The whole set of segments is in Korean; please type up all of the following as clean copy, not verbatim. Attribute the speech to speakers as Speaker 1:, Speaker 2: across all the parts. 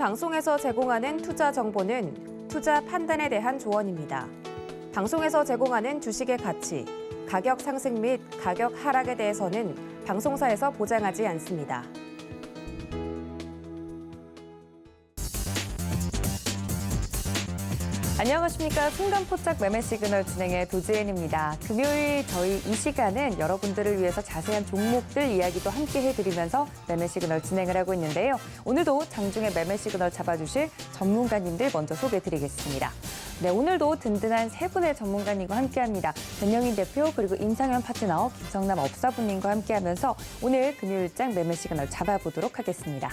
Speaker 1: 방송에서 제공하는 투자 정보는 투자 판단에 대한 조언입니다. 방송에서 제공하는 주식의 가치, 가격 상승 및 가격 하락에 대해서는 방송사에서 보장하지 않습니다. 안녕하십니까. 순간포착 매매 시그널 진행의 도지엔입니다. 금요일 저희 이 시간은 여러분들을 위해서 자세한 종목들 이야기도 함께 해드리면서 매매 시그널 진행을 하고 있는데요. 오늘도 장중에 매매 시그널 잡아주실 전문가님들 먼저 소개해드리겠습니다. 네, 오늘도 든든한 세 분의 전문가님과 함께합니다. 변영인 대표 그리고 임상현 파트너 김성남 업사부님과 함께하면서 오늘 금요일장 매매 시그널 잡아보도록 하겠습니다.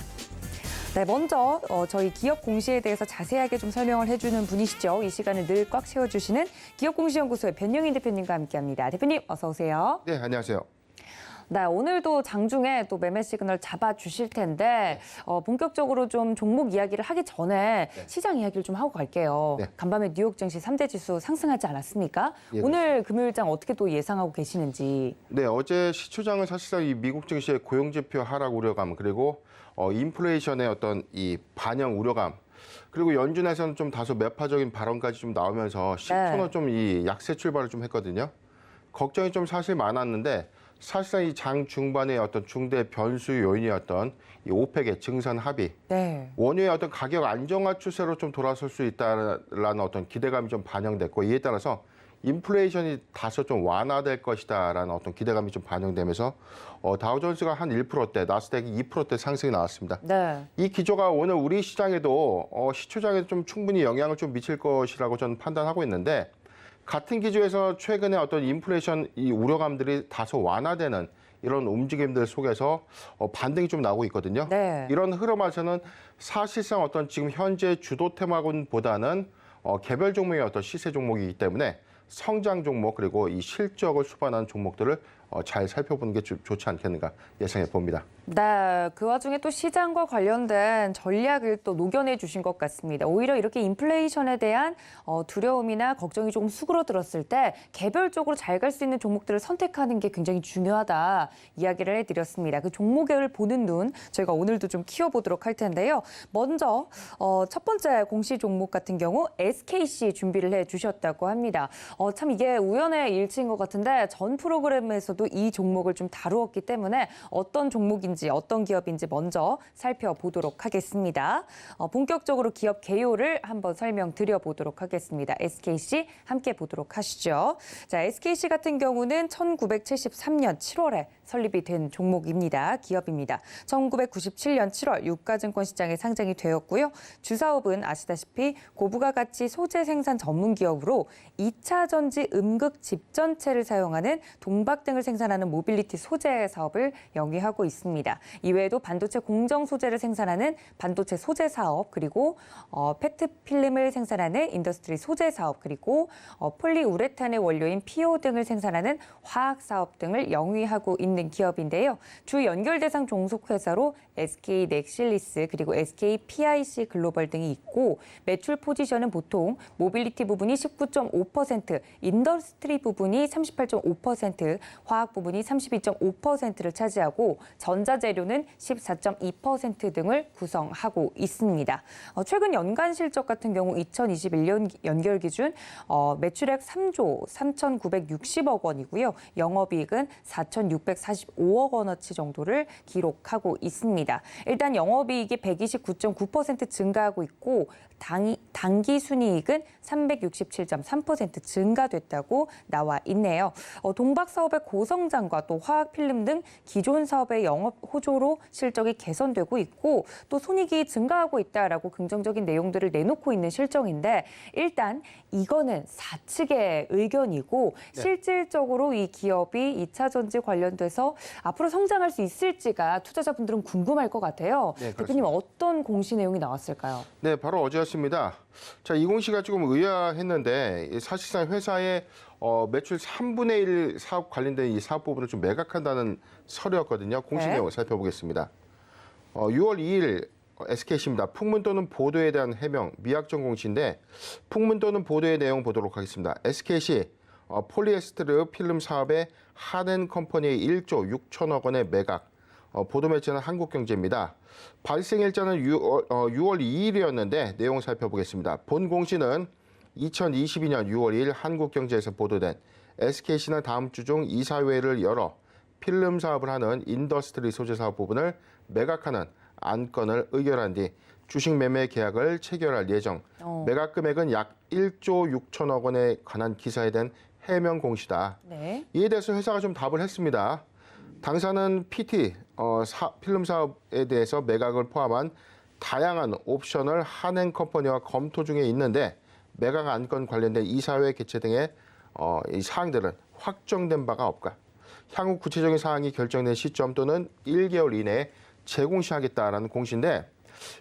Speaker 1: 네, 먼저 저희 기업 공시에 대해서 자세하게 좀 설명을 해주는 분이시죠. 이 시간을 늘 꽉 채워주시는 기업공시연구소의 변영인 대표님과 함께합니다. 대표님 어서 오세요.
Speaker 2: 네, 안녕하세요.
Speaker 1: 네, 오늘도 장중에 또 매매 시그널 잡아주실 텐데 본격적으로 좀 종목 이야기를 하기 전에 시장 이야기를 좀 하고 갈게요.
Speaker 2: 네.
Speaker 1: 간밤에 뉴욕 증시 3대 지수 상승하지 않았습니까?
Speaker 2: 예,
Speaker 1: 오늘 금요일장 어떻게 또 예상하고 계시는지.
Speaker 2: 네, 어제 시초장은 사실상 이 미국 증시의 고용지표 하락 우려감 그리고 인플레이션의 어떤 이 반영 우려감 그리고 연준에서는 좀 다소 매파적인 발언까지 좀 나오면서 시초는 좀 이 약세 출발을 좀 했거든요. 걱정이 좀 사실 많았는데 사실상 이 장 중반의 어떤 중대 변수 요인이었던 이 오펙의 증산 합의, 원유의 어떤 가격 안정화 추세로 좀 돌아설 수 있다라는 어떤 기대감이 좀 반영됐고 이에 따라서 인플레이션이 다소 좀 완화될 것이다라는 어떤 기대감이 좀 반영되면서 다우존스가 한 1%대, 나스닥이 2%대 상승이 나왔습니다.
Speaker 1: 네.
Speaker 2: 이 기조가 오늘 우리 시장에도 시초장에도 좀 충분히 영향을 좀 미칠 것이라고 저는 판단하고 있는데 같은 기조에서 최근에 어떤 인플레이션 이 우려감들이 다소 완화되는 이런 움직임들 속에서 반등이 좀 나오고 있거든요.
Speaker 1: 네.
Speaker 2: 이런 흐름에서는 사실상 어떤 지금 현재 주도 테마군보다는 개별 종목의 어떤 시세 종목이기 때문에 성장 종목 그리고 이 실적을 수반하는 종목들을 잘 살펴보는 게 좋지 않겠는가 예상해 봅니다.
Speaker 1: 네, 그 와중에 또 시장과 관련된 전략을 또 녹여내 주신 것 같습니다. 오히려 이렇게 인플레이션에 대한 두려움이나 걱정이 조금 수그러들었을 때 개별적으로 잘 갈 수 있는 종목들을 선택하는 게 굉장히 중요하다 이야기를 해드렸습니다. 그 종목을 보는 눈 저희가 오늘도 좀 키워보도록 할 텐데요. 먼저 첫 번째 공시 종목 같은 경우 SKC 준비를 해주셨다고 합니다. 참 이게 우연의 일치인 것 같은데 전 프로그램에서도 이 종목을 좀 다루었기 때문에 어떤 종목인지 어떤 기업인지 먼저 살펴보도록 하겠습니다. 본격적으로 기업 개요를 한번 설명드려보도록 하겠습니다. SKC 함께 보도록 하시죠. 자, SKC 같은 경우는 1973년 7월에 설립이 된 종목입니다. 기업입니다. 1997년 7월 유가증권 시장에 상장이 되었고요. 주사업은 아시다시피 고부가 가치 소재 생산 전문 기업으로 2차 전지 음극 집전체를 사용하는 동박 등을 생산하는 모빌리티 소재 사업을 영위하고 있습니다. 이외에도 반도체 공정 소재를 생산하는 반도체 소재 사업, 그리고 페트 필름을 생산하는 인더스트리 소재 사업, 그리고 폴리우레탄의 원료인 PO 등을 생산하는 화학 사업 등을 영위하고 있는 기업인데요. 주 연결 대상 종속 회사로 SK 넥실리스 그리고 SK PIC 글로벌 등이 있고 매출 포지션은 보통 모빌리티 부분이 19.5%, 인더스트리 부분이 38.5%, 화학 부분이 32.5%를 차지하고 전자재료는 14.2% 등을 구성하고 있습니다. 최근 연간 실적 같은 경우 2021년 연결 기준 매출액 3조 3,960억 원이고요. 영업이익은 4,645억 원어치 정도를 기록하고 있습니다. 일단 영업이익이 129.9% 증가하고 있고 당기 순이익은 367.3% 증가됐다고 나와 있네요. 동박 사업의 고성장과 또 화학 필름 등 기존 사업의 영업 호조로 실적이 개선되고 있고 또 손익이 증가하고 있다라고 긍정적인 내용들을 내놓고 있는 실정인데 일단 이거는 사측의 의견이고 실질적으로 이 기업이 2차 전지 관련돼서 앞으로 성장할 수 있을지가 투자자분들은 궁금할 것 같아요.
Speaker 2: 네,
Speaker 1: 대표님 어떤 공시 내용이 나왔을까요?
Speaker 2: 네, 바로 어제였습니다. 자, 이 공시가 조금 의아했는데 사실상 회사의 매출 3분의 1 사업 관련된 이 사업 부분을 좀 매각한다는 서류였거든요. 공시 내용을 살펴보겠습니다. 6월 2일 SKC입니다. 풍문 또는 보도에 대한 해명, 미확정 공시인데 풍문 또는 보도의 내용 보도록 하겠습니다. SKC 폴리에스테르 필름 사업의 하넨 컴퍼니의 1조 6천억 원의 매각, 보도 매체는 한국경제입니다. 발생 일자는 6월 2일이었는데 내용 살펴보겠습니다. 본 공시는 2022년 6월 2일 한국경제에서 보도된 SKC는 다음 주 중 이사회를 열어 필름 사업을 하는 인더스트리 소재 사업 부분을 매각하는 안건을 의결한 뒤 주식 매매 계약을 체결할 예정. 매각 금액은 약 1조 6천억 원에 관한 기사에 된 해명 공시다.
Speaker 1: 네.
Speaker 2: 이에 대해서 회사가 좀 답을 했습니다. 당사는 PT 필름 사업에 대해서 매각을 포함한 다양한 옵션을 한행컴퍼니와 검토 중에 있는데 매각 안건 관련된 이사회 개최 등의 이 사항들은 확정된 바가 없다. 향후 구체적인 사항이 결정된 시점 또는 1개월 이내에 재공시하겠다라는 공시인데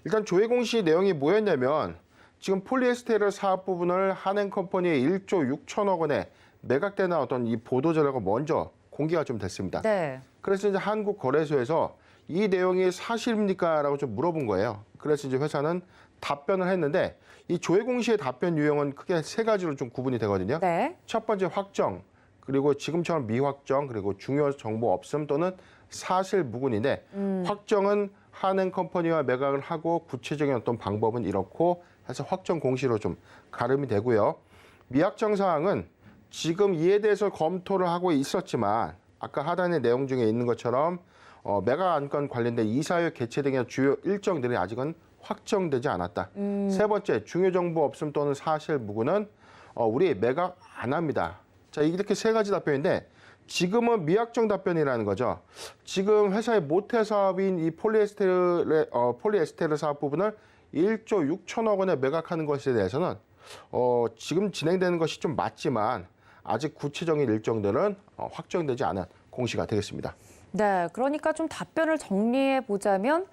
Speaker 2: 일단 조회 공시 내용이 뭐였냐면 지금 폴리에스테르 사업 부분을 한행컴퍼니의 1조 6천억 원에 매각되는 어떤 이 보도 자료가 먼저 공개가 좀 됐습니다.
Speaker 1: 네.
Speaker 2: 그래서 이제 한국거래소에서 이 내용이 사실입니까라고 좀 물어본 거예요. 그래서 이제 회사는 답변을 했는데 이 조회 공시의 답변 유형은 크게 세 가지로 좀 구분이 되거든요.
Speaker 1: 네.
Speaker 2: 첫 번째 확정, 그리고 지금처럼 미확정, 그리고 중요 정보 없음 또는 사실 무근인데 확정은 한행컴퍼니와 매각을 하고 구체적인 어떤 방법은 이렇고 해서 확정 공시로 좀 가름이 되고요. 미확정 사항은 지금 이에 대해서 검토를 하고 있었지만 아까 하단의 내용 중에 있는 것처럼 매각 안건 관련된 이사회 개최 등의 주요 일정들이 아직은 확정되지 않았다. 세 번째, 중요 정보 없음 또는 사실 무근은 우리 매각 안 합니다. 자, 이렇게 세 가지 답변인데 지금은 미확정 답변이라는 거죠. 지금 회사의 모태 사업인 이 폴리에스테르 사업 부분을 1조 6천억 원에 매각하는 것에 대해서는 지금 진행되는 것이 좀 맞지만 아직 구체적인 일정들은 확정되지 않은 공시가 되겠습니다.
Speaker 1: 네, 그러니까 좀 답변을 정리해 보자면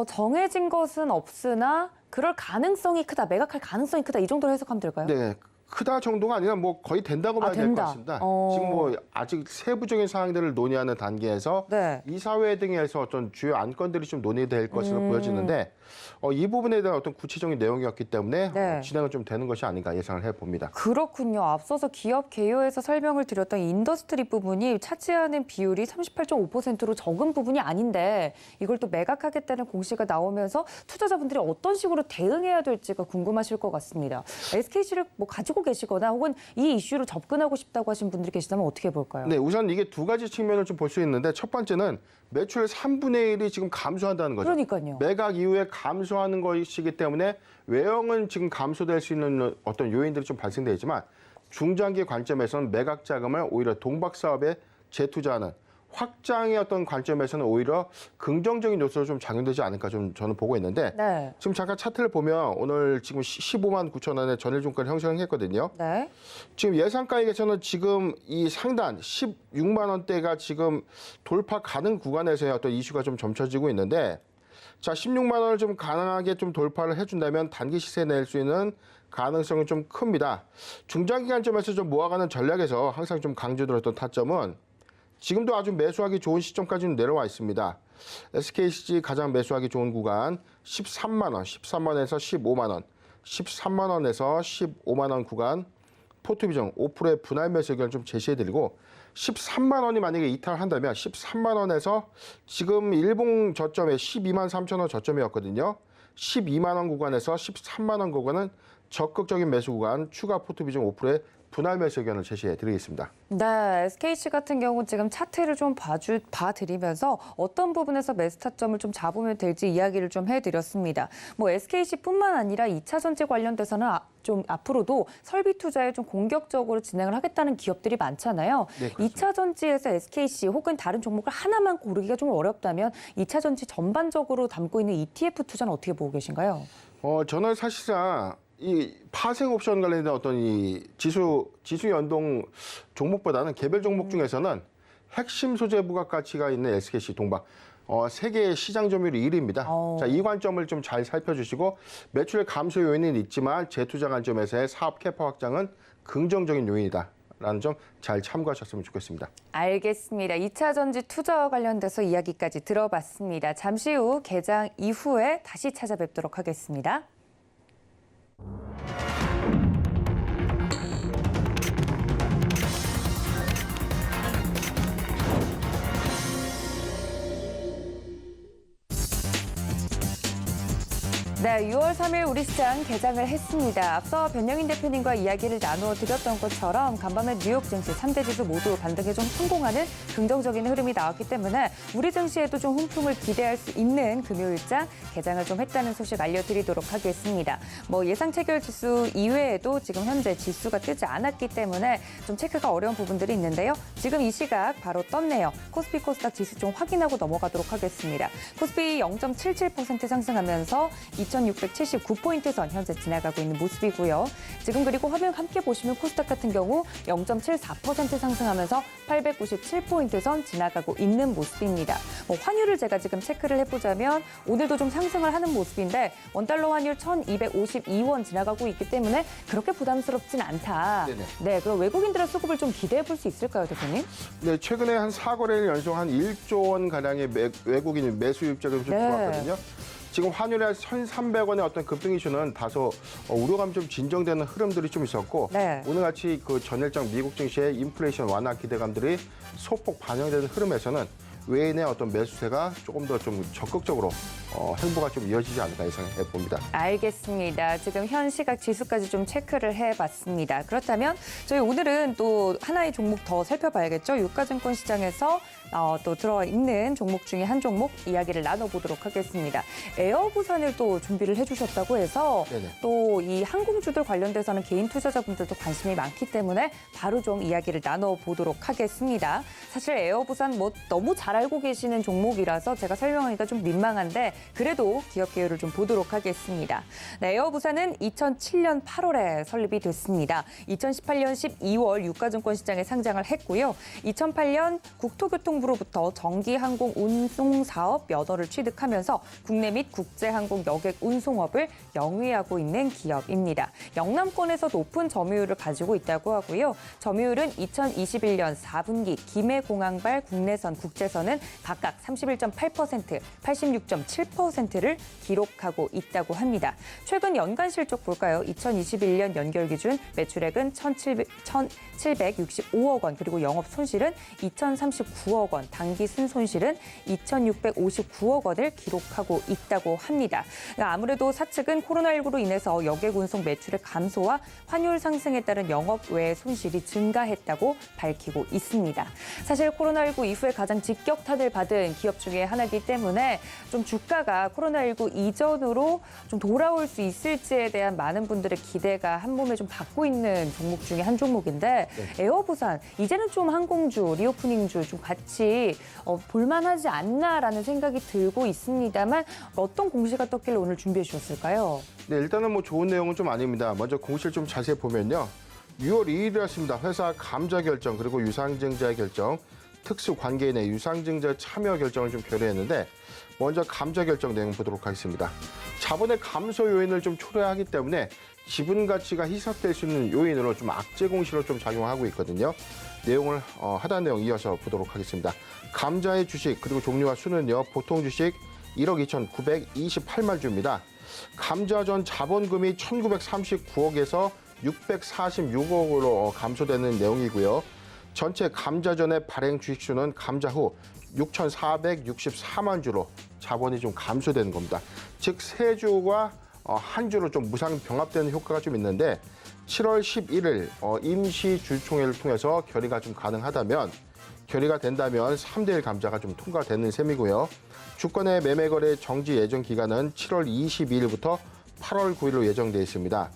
Speaker 1: 정해진 것은 없으나 그럴 가능성이 크다, 매각할 가능성이 크다 이 정도로 해석하면 될까요?
Speaker 2: 네, 크다 정도가 아니라 뭐 거의 된다고 봐야 될 것
Speaker 1: 된다.
Speaker 2: 같습니다. 지금 뭐 아직 세부적인 사항들을 논의하는 단계에서
Speaker 1: 네.
Speaker 2: 이사회 등에서 어떤 주요 안건들이 좀 논의될 것으로 보여지는데 이 부분에 대한 어떤 구체적인 내용이었기 때문에
Speaker 1: 네.
Speaker 2: 진행은 좀 되는 것이 아닌가 예상을 해봅니다.
Speaker 1: 그렇군요. 앞서서 기업 개요에서 설명을 드렸던 이 인더스트리 부분이 차지하는 비율이 38.5%로 적은 부분이 아닌데 이걸 또 매각하겠다는 공시가 나오면서 투자자분들이 어떤 식으로 대응해야 될지가 궁금하실 것 같습니다. SKC를 뭐 가지고 계시거나 혹은 이 이슈로 접근하고 싶다고 하신 분들이 계시다면 어떻게 볼까요?
Speaker 2: 네, 우선 이게 두 가지 측면을 좀 볼 수 있는데 첫 번째는 매출의 3분의 1이 지금 감소한다는 거죠.
Speaker 1: 그러니까요.
Speaker 2: 매각 이후에 감소하는 것이기 때문에 외형은 지금 감소될 수 있는 어떤 요인들이 좀 발생되어 있지만 중장기 관점에서는 매각 자금을 오히려 동박 사업에 재투자하는 확장의 어떤 관점에서는 오히려 긍정적인 요소로 좀 작용되지 않을까 좀 저는 보고 있는데
Speaker 1: 네.
Speaker 2: 지금 잠깐 차트를 보면 오늘 지금 15만 9천 원의 전일 종가를 형성했거든요.
Speaker 1: 네.
Speaker 2: 지금 예상가액에서는 지금 이 상단 16만 원대가 지금 돌파 가능 구간에서의 어떤 이슈가 좀 점쳐지고 있는데 자 16만 원을 좀 가능하게 좀 돌파를 해준다면 단기 시세 낼 수 있는 가능성이 좀 큽니다. 중장기 관점에서 좀 모아가는 전략에서 항상 좀 강조드렸던 타점은 지금도 아주 매수하기 좋은 시점까지는 내려와 있습니다. SKC 가장 매수하기 좋은 구간 13만 원, 13만 원에서 15만 원, 13만 원에서 15만 원 구간 포트비전 5%의 분할 매수 의견을 좀 제시해드리고 13만 원이 만약에 이탈한다면 13만 원에서 지금 일봉 저점에 12만 3천 원 저점이었거든요. 12만 원 구간에서 13만 원 구간은 적극적인 매수 구간 추가 포트비전 5%의 분할 매수 의견을 제시해드리겠습니다.
Speaker 1: 네, SKC 같은 경우는 지금 차트를 좀 봐드리면서 어떤 부분에서 매수 타점을 좀 잡으면 될지 이야기를 좀 해드렸습니다. 뭐 SKC뿐만 아니라 2차 전지 관련돼서는 좀 앞으로도 설비 투자에 좀 공격적으로 진행을 하겠다는 기업들이 많잖아요.
Speaker 2: 네,
Speaker 1: 2차 전지에서 SKC 혹은 다른 종목을 하나만 고르기가 좀 어렵다면 2차 전지 전반적으로 담고 있는 ETF 투자는 어떻게 보고 계신가요?
Speaker 2: 저는 사실상 이 파생 옵션 관련된 어떤 이 지수 연동 종목보다는 개별 종목 중에서는 핵심 소재 부가가치가 있는 SKC 동박 세계 시장 점유율 1위입니다. 자, 이 관점을 좀 잘 살펴주시고 매출 감소 요인은 있지만 재투자 관점에서의 사업 캐파 확장은 긍정적인 요인이다. 라는 점 잘 참고하셨으면 좋겠습니다.
Speaker 1: 알겠습니다. 2차 전지 투자와 관련돼서 이야기까지 들어봤습니다. 잠시 후 개장 이후에 다시 찾아뵙도록 하겠습니다. 네, 6월 3일 우리 시장 개장을 했습니다. 앞서 변영인 대표님과 이야기를 나누어 드렸던 것처럼 간밤에 뉴욕 증시 3대 지수 모두 반등에 좀 성공하는 긍정적인 흐름이 나왔기 때문에 우리 증시에도 좀 훈풍을 기대할 수 있는 금요일장 개장을 좀 했다는 소식 알려드리도록 하겠습니다. 예상 체결 지수 이외에도 지금 현재 지수가 뜨지 않았기 때문에 좀 체크가 어려운 부분들이 있는데요. 지금 이 시각 바로 떴네요. 코스피 코스닥 지수 좀 확인하고 넘어가도록 하겠습니다. 코스피 0.77% 상승하면서 2,679포인트 선 현재 지나가고 있는 모습이고요. 지금 그리고 화면 함께 보시면 코스닥 같은 경우 0.74% 상승하면서 897포인트 선 지나가고 있는 모습입니다. 환율을 제가 지금 체크를 해보자면 오늘도 좀 상승을 하는 모습인데 원달러 환율 1,252원 지나가고 있기 때문에 그렇게 부담스럽진 않다.
Speaker 2: 네네.
Speaker 1: 네, 그럼 외국인들의 수급을 좀 기대해 볼 수 있을까요, 대표님?
Speaker 2: 네, 최근에 한 4거래일 연속 한 1조 원 가량의 외국인 매수 입장을 좀 들어왔거든요. 지금 환율의 1,300원의 어떤 급등 이슈는 다소 우려감이 좀 진정되는 흐름들이 좀 있었고
Speaker 1: 네.
Speaker 2: 오늘같이 그 전일장 미국 증시의 인플레이션 완화 기대감들이 소폭 반영되는 흐름에서는 외인의 어떤 매수세가 조금 더 좀 적극적으로 행보가 좀 이어지지 않을까 예상해 봅니다.
Speaker 1: 알겠습니다. 지금 현 시각 지수까지 좀 체크를 해봤습니다. 그렇다면 저희 오늘은 또 하나의 종목 더 살펴봐야겠죠. 유가증권 시장에서 또 들어와 있는 종목 중에 한 종목 이야기를 나눠보도록 하겠습니다. 에어부산을 또 준비를 해주셨다고 해서 또 이 항공주들 관련돼서는 개인 투자자분들도 관심이 많기 때문에 바로 좀 이야기를 나눠보도록 하겠습니다. 사실 에어부산 너무 잘 알고 계시는 종목이라서 제가 설명하기가 좀 민망한데 그래도 기업 개요를 좀 보도록 하겠습니다. 네, 에어부산은 2007년 8월에 설립이 됐습니다. 2018년 12월 유가증권 시장에 상장을 했고요. 2008년 국토교통부로부터 정기항공 운송 사업 면허를 취득하면서 국내 및 국제항공 여객 운송업을 영위하고 있는 기업입니다. 영남권에서 높은 점유율을 가지고 있다고 하고요. 점유율은 2021년 4분기 김해공항발 국내선, 국제선은 각각 31.8%, 86.7%를 기록하고 있다고 합니다. 최근 연간 실적 볼까요? 2021년 연결 기준 매출액은 1,765억 원, 그리고 영업 손실은 2,039억 원, 당기 순손실은 2,659억 원을 기록하고 있다고 합니다. 아무래도 사측은 코로나19로 인해서 여객 운송 매출의 감소와 환율 상승에 따른 영업 외 손실이 증가했다고 밝히고 있습니다. 사실 코로나19 이후에 가장 직격탄을 받은 기업 중에 하나이기 때문에 좀 주가가 코로나19 이전으로 좀 돌아올 수 있을지에 대한 많은 분들의 기대가 한 몸에 좀 받고 있는 종목 중에 한 종목인데 에어부산 이제는 좀 항공주, 리오프닝주 좀 같이 볼만하지 않나라는 생각이 들고 있습니다만 어떤 공시가 떴길래 오늘 준비해 주셨을까요?
Speaker 2: 네, 일단은 좋은 내용은 좀 아닙니다. 먼저 공시를 좀 자세히 보면요. 6월 2일이었습니다. 회사 감자 결정 그리고 유상증자의 결정, 특수 관계인의 유상증자 참여 결정을 좀 결의했는데 먼저 감자 결정 내용 보도록 하겠습니다. 자본의 감소 요인을 좀 초래하기 때문에 지분 가치가 희석될 수 있는 요인으로 좀 악재 공시로 좀 작용하고 있거든요. 내용을 하단 내용 이어서 보도록 하겠습니다. 감자의 주식 그리고 종류와 수는요. 보통 주식 1억 2,928만 주입니다. 감자 전 자본금이 1,939억에서 646억으로 감소되는 내용이고요. 전체 감자전의 발행 주식수는 감자 후 6,464만 주로 자본이 좀 감소되는 겁니다. 즉, 세 주가 한 주로 좀 무상 병합되는 효과가 좀 있는데 7월 11일 임시 주총회를 통해서 결의가 좀 가능하다면 결의가 된다면 3대1 감자가 좀 통과되는 셈이고요. 주권의 매매 거래 정지 예정 기간은 7월 22일부터 8월 9일로 예정돼 있습니다.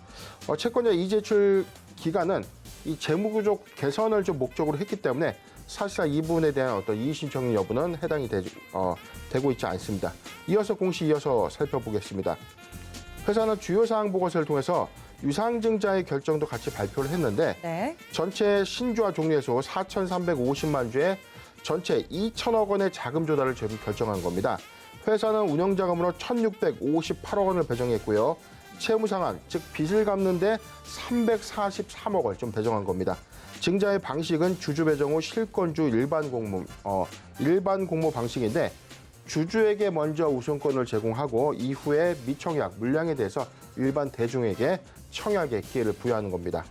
Speaker 2: 채권자 이제출 기간은 이 재무구조 개선을 좀 목적으로 했기 때문에 사실상 이 부분에 대한 어떤 이의신청 여부는 해당이 되고 있지 않습니다. 이어서 공시 이어서 살펴보겠습니다. 회사는 주요 사항 보고서를 통해서 유상증자의 결정도 같이 발표를 했는데 전체 신주와 종류에서 4,350만 주에 전체 2천억 원의 자금 조달을 결정한 겁니다. 회사는 운영자금으로 1,658억 원을 배정했고요. 채무상환, 즉 빚을 갚는 데 343억 원 좀 배정한 겁니다. 증자의 방식은 주주 배정 후 실권주 일반 공모 방식인데 주주에게 먼저 우선권을 제공하고 이후에 미청약, 물량에 대해서 일반 대중에게 청약의 기회를 부여하는 겁니다.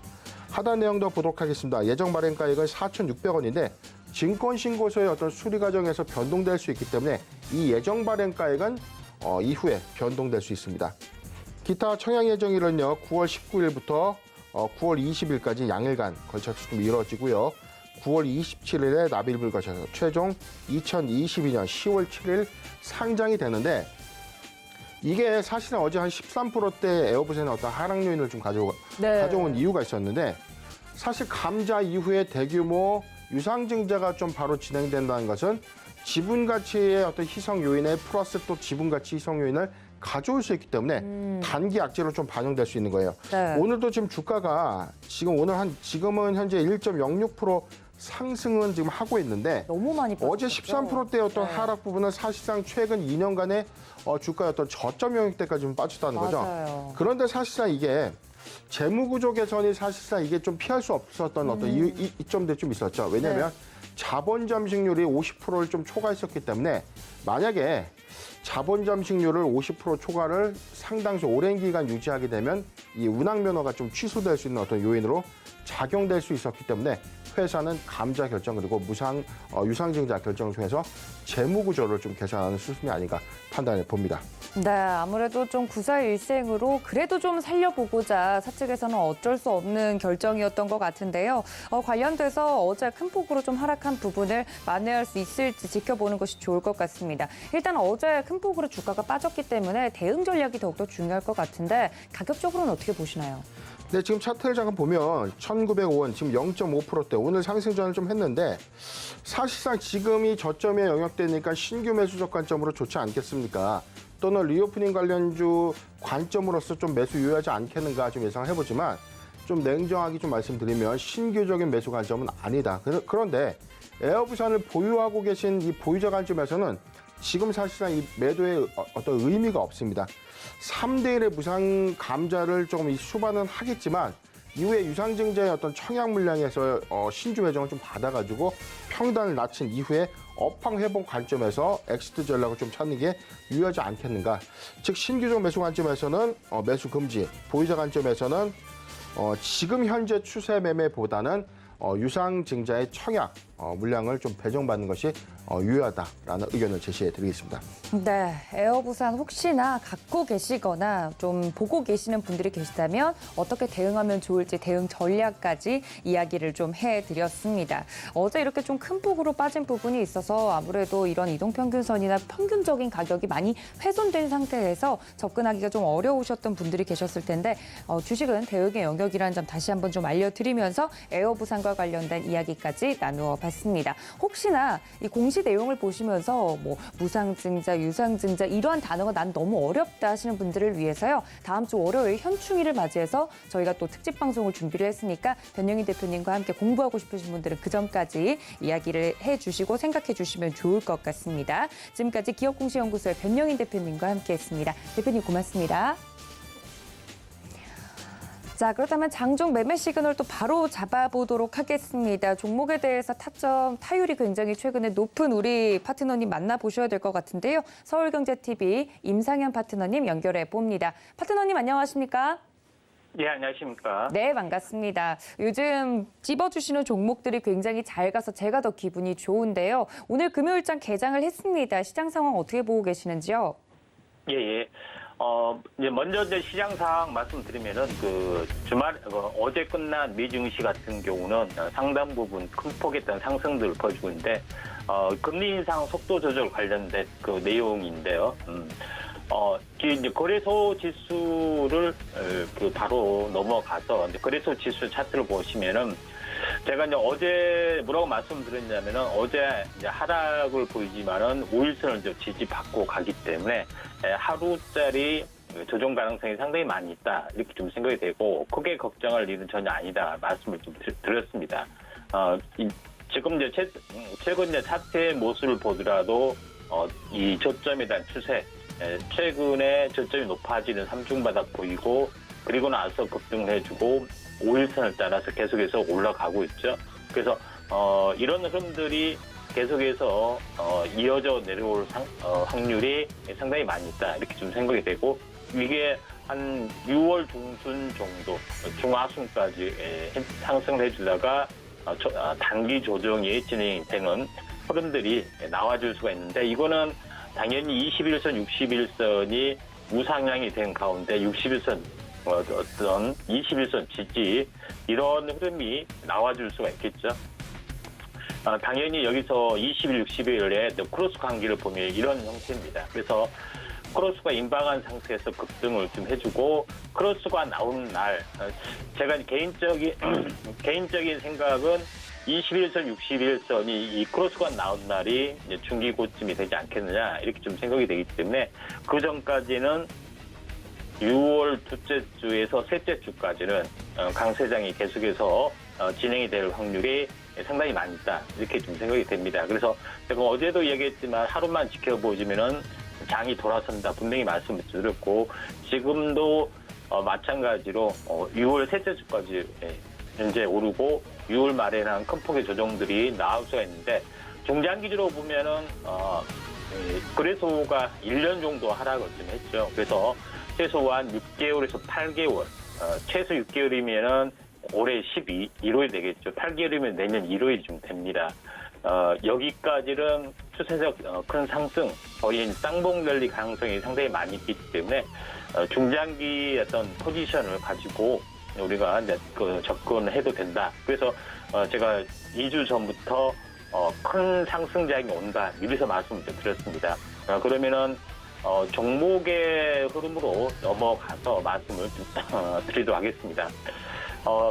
Speaker 2: 하단 내용도 보도록 하겠습니다. 예정 발행가액은 4,600원인데 증권신고서의 어떤 수리 과정에서 변동될 수 있기 때문에 이 예정 발행가액은 이후에 변동될 수 있습니다. 기타 청약 예정일은요 9월 19일부터 9월 20일까지 양일간 걸쳐서 좀 이루어지고요. 9월 27일에 납입을 거쳐서 최종 2022년 10월 7일 상장이 되는데 이게 사실은 어제 한 13%대 에어부산의 어떤 하락 요인을 좀 가져온 이유가 있었는데 사실 감자 이후에 대규모 유상증자가 좀 바로 진행된다는 것은 지분 가치의 어떤 희석 요인에 플러스 또 지분 가치 희석 요인을 가져올 수 있기 때문에 단기 악재로 좀 반영될 수 있는 거예요.
Speaker 1: 네.
Speaker 2: 오늘도 지금 주가가 지금은 현재 1.06% 상승은 지금 하고 있는데
Speaker 1: 너무 많이 빠졌죠.
Speaker 2: 어제 13%대였던 하락 부분은 사실상 최근 2년간의 주가의 어떤 저점 영역대까지 좀 빠졌다는 거죠.
Speaker 1: 맞아요.
Speaker 2: 그런데 사실상 이게 재무구조 개선이 사실상 이게 좀 피할 수 없었던 어떤 이점들이 좀 있었죠. 왜냐하면 자본 잠식률이 50%를 좀 초과했었기 때문에 만약에 자본 잠식률을 50% 초과를 상당수 오랜 기간 유지하게 되면 이 운항 면허가 좀 취소될 수 있는 어떤 요인으로 작용될 수 있었기 때문에 회사는 감자 결정 그리고 유상증자 결정을 통해서 재무 구조를 좀 개선하는 수순이 아닌가 판단해 봅니다.
Speaker 1: 네, 아무래도 좀 구사일생으로 그래도 좀 살려보고자 사측에서는 어쩔 수 없는 결정이었던 것 같은데요. 관련돼서 어제 큰 폭으로 좀 하락한 부분을 만회할 수 있을지 지켜보는 것이 좋을 것 같습니다. 일단 어제 큰 폭으로 주가가 빠졌기 때문에 대응 전략이 더욱더 중요할 것 같은데 가격적으로는 어떻게 보시나요?
Speaker 2: 네, 지금 차트를 잠깐 보면 1,905원, 지금 0.5%대 오늘 상승 전을 좀 했는데 사실상 지금이 저점에 영역되니까 신규 매수적 관점으로 좋지 않겠습니까? 또는 리오프닝 관련주 관점으로서 좀 매수 유효하지 않겠는가 좀 예상해보지만 좀 냉정하게 좀 말씀드리면 신규적인 매수 관점은 아니다. 그런데 에어부산을 보유하고 계신 이 보유자 관점에서는 지금 사실상 이 매도의 어떤 의미가 없습니다. 3대1의 무상 감자를 조금 수반은 하겠지만 이후에 유상증자의 어떤 청약 물량에서 신주 배정을 좀 받아가지고 평단을 낮춘 이후에 업황 회복 관점에서 엑시트 전략을 좀 찾는 게 유효하지 않겠는가. 즉 신규적 매수 관점에서는 매수 금지, 보유자 관점에서는 지금 현재 추세 매매보다는 유상증자의 청약 물량을 좀 배정받는 것이 유효하다라는 의견을 제시해 드리겠습니다.
Speaker 1: 네, 에어부산 혹시나 갖고 계시거나 좀 보고 계시는 분들이 계시다면 어떻게 대응하면 좋을지 대응 전략까지 이야기를 좀 해드렸습니다. 어제 이렇게 좀 큰 폭으로 빠진 부분이 있어서 아무래도 이런 이동평균선이나 평균적인 가격이 많이 훼손된 상태에서 접근하기가 좀 어려우셨던 분들이 계셨을 텐데 주식은 대응의 영역이라는 점 다시 한번 좀 알려드리면서 에어부산과 관련된 이야기까지 나누어 봤습니다. 혹시나 이 공시 내용을 보시면서 뭐 무상증자, 유상증자 이러한 단어가 난 너무 어렵다 하시는 분들을 위해서요. 다음 주 월요일 현충일을 맞이해서 저희가 또 특집 방송을 준비를 했으니까 변영희 대표님과 함께 공부하고 싶으신 분들은 그 점까지 이야기를 해주시고 생각해 주시면 좋을 것 같습니다. 지금까지 기업공시연구소의 변영희 대표님과 함께했습니다. 대표님 고맙습니다. 자, 그렇다면 장중 매매 시그널 또 바로 잡아보도록 하겠습니다. 종목에 대해서 타점, 타율이 굉장히 최근에 높은 우리 파트너님 만나보셔야 될 것 같은데요. 서울경제TV 임상현 파트너님 연결해 봅니다. 파트너님 안녕하십니까?
Speaker 3: 네, 안녕하십니까?
Speaker 1: 네, 반갑습니다. 요즘 찝어주시는 종목들이 굉장히 잘 가서 제가 더 기분이 좋은데요. 오늘 금요일장 개장을 했습니다. 시장 상황 어떻게 보고 계시는지요?
Speaker 3: 예, 예. 이제 먼저 이제 시장 상황 말씀드리면은 어제 끝난 미증시 같은 경우는 상당 부분 큰 폭의 어떤 상승들을 보여주고 있는데, 금리 인상 속도 조절 관련된 그 내용인데요. 이제 거래소 지수를 바로 넘어가서 이제 거래소 지수 차트를 보시면은 제가 이제 어제 뭐라고 말씀드렸냐면은 어제 이제 하락을 보이지만은 5일선을 이제 지지받고 가기 때문에 하루짜리 조정 가능성이 상당히 많이 있다 이렇게 좀 생각이 되고 크게 걱정할 일은 전혀 아니다 말씀을 좀 드렸습니다. 지금 이제 최근 이제 차트의 모습을 보더라도 이 저점에 대한 추세 최근에 저점이 높아지는 삼중바닥 보이고 그리고 나서 급등을 해주고 5일선을 따라서 계속해서 올라가고 있죠. 그래서 이런 흐름들이 계속해서 이어져 내려올 확률이 상당히 많이 있다 이렇게 좀 생각이 되고 이게 한 6월 중순 정도 중하순까지 상승을 해주다가 단기 조정이 진행되는 흐름들이 나와줄 수가 있는데 이거는 당연히 21선, 61선이 우상향이 된 가운데 61선 어떤 21선 지지 이런 흐름이 나와줄 수가 있겠죠. 당연히 여기서 20일, 60일에 크로스 관계를 보면 이런 형태입니다. 그래서 크로스가 임박한 상태에서 급등을 좀 해주고 크로스가 나오는 날 제가 개인적인 생각은 21선, 61선이 이 크로스가 나온 날이 이제 중기 고점이 되지 않겠느냐 이렇게 좀 생각이 되기 때문에 그 전까지는 6월 둘째 주에서 셋째 주까지는 강세장이 계속해서 진행이 될 확률이 상당히 많이 있다 이렇게 좀 생각이 됩니다. 그래서 제가 어제도 얘기했지만 하루만 지켜보시면은 장이 돌아선다 분명히 말씀을 드렸고 지금도 마찬가지로 6월 셋째 주까지 현재 오르고 6월 말에는 큰 폭의 조정들이 나올 수가 있는데 중장기적으로 보면은 거래소가 1년 정도 하락을 좀 했죠. 그래서 최소한 6개월에서 8개월, 최소 6개월이면은 올해 1월이 되겠죠. 8개월이면 내년 1월이 좀 됩니다. 여기까지는 추세적 큰 상승, 거의 쌍봉 랠리 가능성이 상당히 많이 있기 때문에 중장기 어떤 포지션을 가지고 우리가 이제 접근해도 된다. 그래서 제가 2주 전부터 큰 상승장이 온다. 이래서 말씀을 드렸습니다. 그러면은 종목의 흐름으로 넘어가서 말씀을 드리도록 하겠습니다.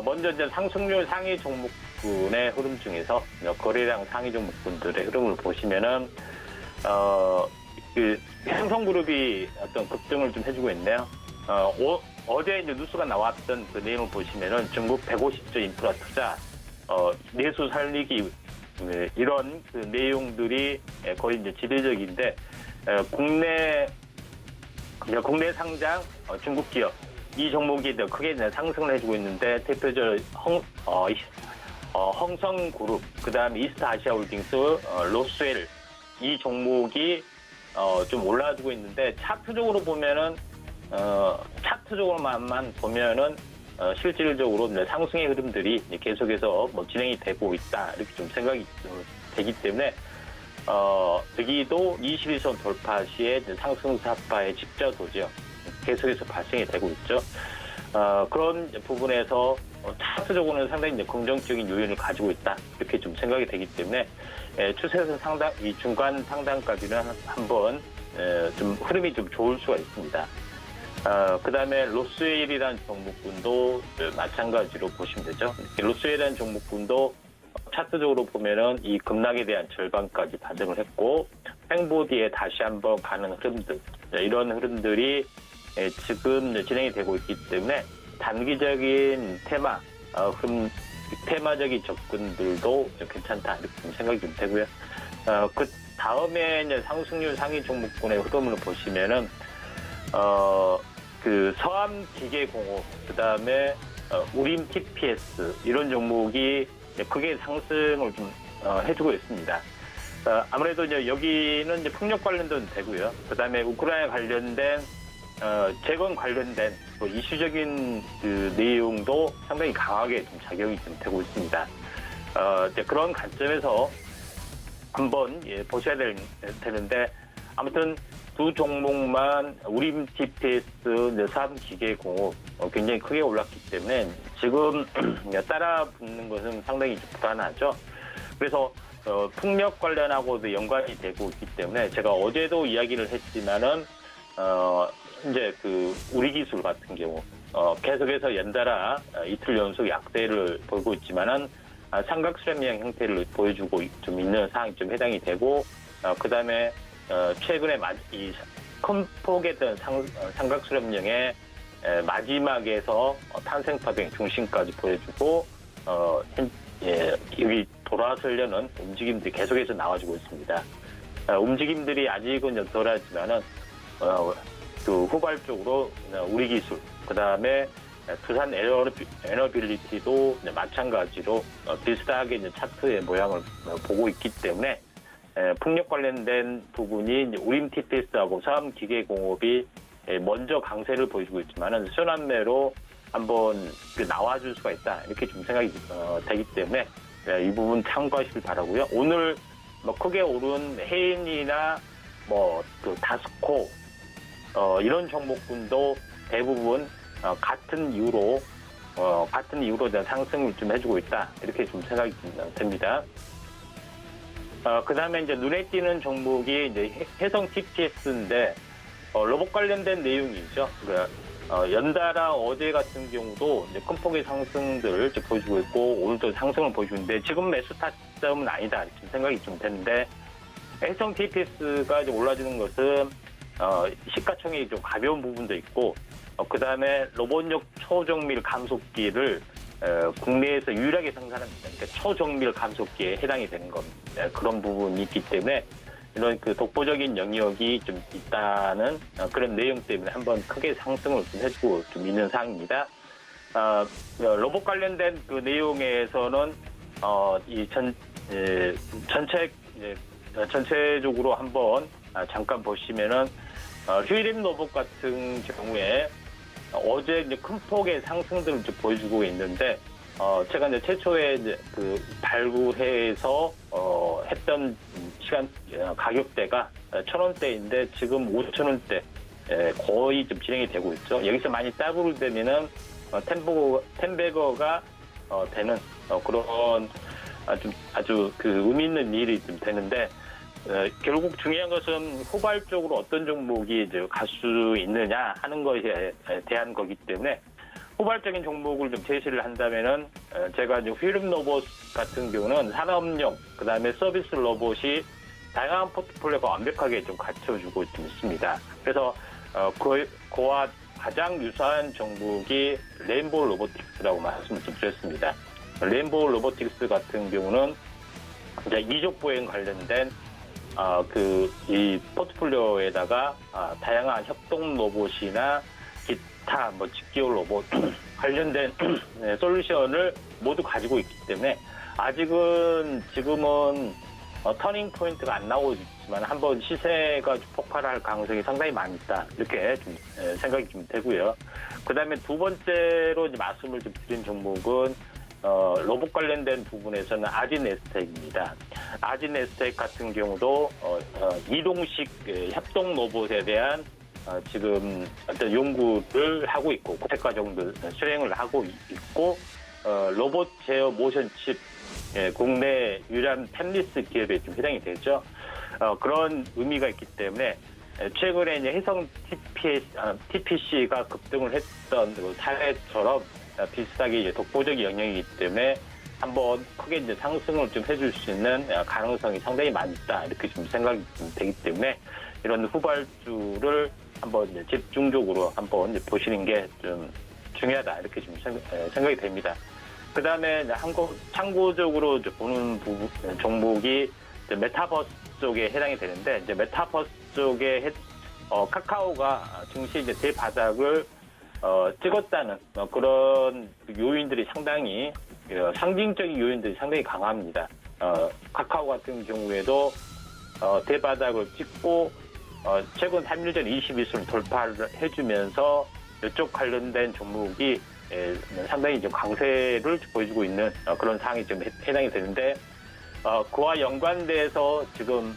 Speaker 3: 먼저 이제 상승률 상위 종목군의 흐름 중에서 거래량 상위 종목군들의 흐름을 보시면은 그 삼성그룹이 어떤 급등을 좀 해주고 있네요. 어제 이제 뉴스가 나왔던 그 내용을 보시면은 중국 150조 인프라 투자, 내수 살리기 이런 그 내용들이 거의 이제 지배적인데 국내 상장 중국 기업 이 종목이 크게 상승을 해주고 있는데 대표적으로 홍성그룹, 그다음에 이스타아시아홀딩스, 로스웰 이 종목이 좀 올라주고 있는데 차트적으로 보면은 차트적으로만 보면은 실질적으로 상승의 흐름들이 계속해서 진행이 되고 있다 이렇게 좀 생각이 되기 때문에 여기도 21선 돌파 시에 상승 사파의 집저도죠. 계속해서 발생이 되고 있죠. 그런 부분에서 차트적으로는 상당히 이제 긍정적인 요인을 가지고 있다 이렇게 좀 생각이 되기 때문에 추세선 상당 이 중간 상단까지는 한번 좀 흐름이 좀 좋을 수가 있습니다. 그다음에 로스웰이라는 종목군도 마찬가지로 보시면 되죠. 로스웰이라는 종목군도 차트적으로 보면은 이 급락에 대한 절반까지 반등을 했고 횡보 뒤에 다시 한번 가는 흐름들 이런 흐름들이 지금 진행이 되고 있기 때문에 단기적인 테마적인 접근들도 좀 괜찮다 이렇게 좀 생각이 좀 되고요. 그 다음에 이제 상승률 상위 종목군의 흐름을 보시면은 그 서암기계공업 그다음에 우림 TPS 이런 종목이 크게 상승을 좀 해주고 있습니다. 아무래도 이제 여기는 이제 풍력 관련된 되고요. 그다음에 우크라이나 관련된 재건 관련된 이슈적인 그 내용도 상당히 강하게 좀 작용이 좀 되고 있습니다. 이제 그런 관점에서 한번 보셔야 되는데 아무튼 두 종목만 우림 TPS, 서암기계공업 굉장히 크게 올랐기 때문에 지금 따라 붙는 것은 상당히 좀 불안하죠. 그래서 풍력 관련하고도 연관이 되고 있기 때문에 제가 어제도 이야기를 했지만은 이제 그 우리기술 같은 경우 계속해서 연달아 이틀 연속 약세를 보이고 있지만은 삼각수렴형 형태를 보여주고 좀 있는 상황이 좀 해당이 되고 그다음에 최근에 이 큰 폭의 삼각수렴형의 마지막에서 탄생파동 중심까지 보여주고 여기 돌아서려는 움직임들이 계속해서 나와주고 있습니다. 움직임들이 아직은 덜하지만은 그 후발적으로 우리 기술 그다음에 두산 에너빌리티도 마찬가지로 비슷하게 이제 차트의 모양을 보고 있기 때문에 풍력 관련된 부분이 이제 우림 TPS하고 서암기계공업이 먼저 강세를 보여주고 있지만은 순환매로 한번 나와줄 수가 있다 이렇게 좀 생각이 되기 때문에 이 부분 참고하시길 바라고요. 오늘 크게 오른 해인이나 그 다스코 이런 종목군도 대부분 같은 이유로 대한 상승을 좀 해주고 있다. 이렇게 좀 생각이 좀 됩니다. 그 다음에 이제 눈에 띄는 종목이 이제 해성 TPS인데, 로봇 관련된 내용이죠. 그러니까 연달아 어제 같은 경우도 이제 큰 폭의 상승들을 이제 보여주고 있고, 오늘도 상승을 보여주는데, 지금 매수 타점은 아니다. 이렇게 생각이 좀 되는데, 해성 TPS가 이제 올라지는 것은, 시가총액이 좀 가벼운 부분도 있고, 그 다음에 로봇용 초정밀 감속기를 국내에서 유일하게 생산합니다. 그러니까 초정밀 감속기에 해당이 되는 겁니다. 그런 부분이 있기 때문에 이런 그 독보적인 영역이 좀 있다는 그런 내용 때문에 한번 크게 상승을 좀 해주고 좀 있는 상황입니다. 로봇 관련된 그 내용에서는 전체적으로 한번 잠깐 보시면은 휴일림 로봇 같은 경우에 어제 이제 큰 폭의 상승들을 이제 보여주고 있는데, 제가 이제 최초에 이제 그 발굴해서 했던 시간 가격대가 1,000원대인데 지금 5,000원대 거의 좀 진행이 되고 있죠. 여기서 많이 따블 되면은 텐베거가 되는 그런 아주 그 의미 있는 일이 좀 되는데. 결국 중요한 것은 후발적으로 어떤 종목이 이제 갈 수 있느냐 하는 것에 대한 거기 때문에 후발적인 종목을 좀 제시를 한다면은 제가 이제 휘름 로봇 같은 경우는 산업용 그다음에 서비스 로봇이 다양한 포트폴리오가 완벽하게 좀 갖춰주고 좀 있습니다. 그래서 그와 가장 유사한 종목이 레인보우 로보틱스라고 말씀을 좀 드렸습니다. 레인보우 로보틱스 같은 경우는 이제 이족 보행 관련된 이 포트폴리오에다가 다양한 협동 로봇이나 기타 직기용 로봇 관련된 솔루션을 모두 가지고 있기 때문에 지금은 터닝 포인트가 안 나오지만 한번 시세가 폭발할 가능성이 상당히 많이 있다. 이렇게 좀 생각이 좀 되고요. 그 다음에 두 번째로 이제 말씀을 좀 드린 종목은 로봇 관련된 부분에서는 아진에스텍입니다. 아진에스텍 같은 경우도 이동식 협동 로봇에 대한 지금 어떤 연구를 하고 있고 고택 과정들 수행을 하고 있고 로봇 제어 모션 칩 국내 유일한 템리스 기업에 좀 해당이 되죠. 그런 의미가 있기 때문에 최근에 이제 해성 TPC가 급등을 했던 그 사례처럼 비슷하게 이제 독보적인 영역이기 때문에 한번 크게 이제 상승을 좀 해줄 수 있는 가능성이 상당히 많다 이렇게 좀 생각이 좀 되기 때문에 이런 후발주를 한번 이제 집중적으로 한번 이제 보시는 게 좀 중요하다 이렇게 좀 생각이 됩니다. 그 다음에 참고적으로 이제 보는 종목이 이제 메타버스 쪽에 해당이 되는데 이제 메타버스 쪽에 카카오가 증시 이제 대바닥을 찍었다는 그런 요인들이 상당히 상징적인 요인들이 상당히 강합니다. 카카오 같은 경우에도 대바닥을 찍고 최근 3일 전 21선을 돌파를 해주면서 이쪽 관련된 종목이 상당히 좀 강세를 보여주고 있는 그런 상황이 좀 해당이 되는데 그와 연관돼서 지금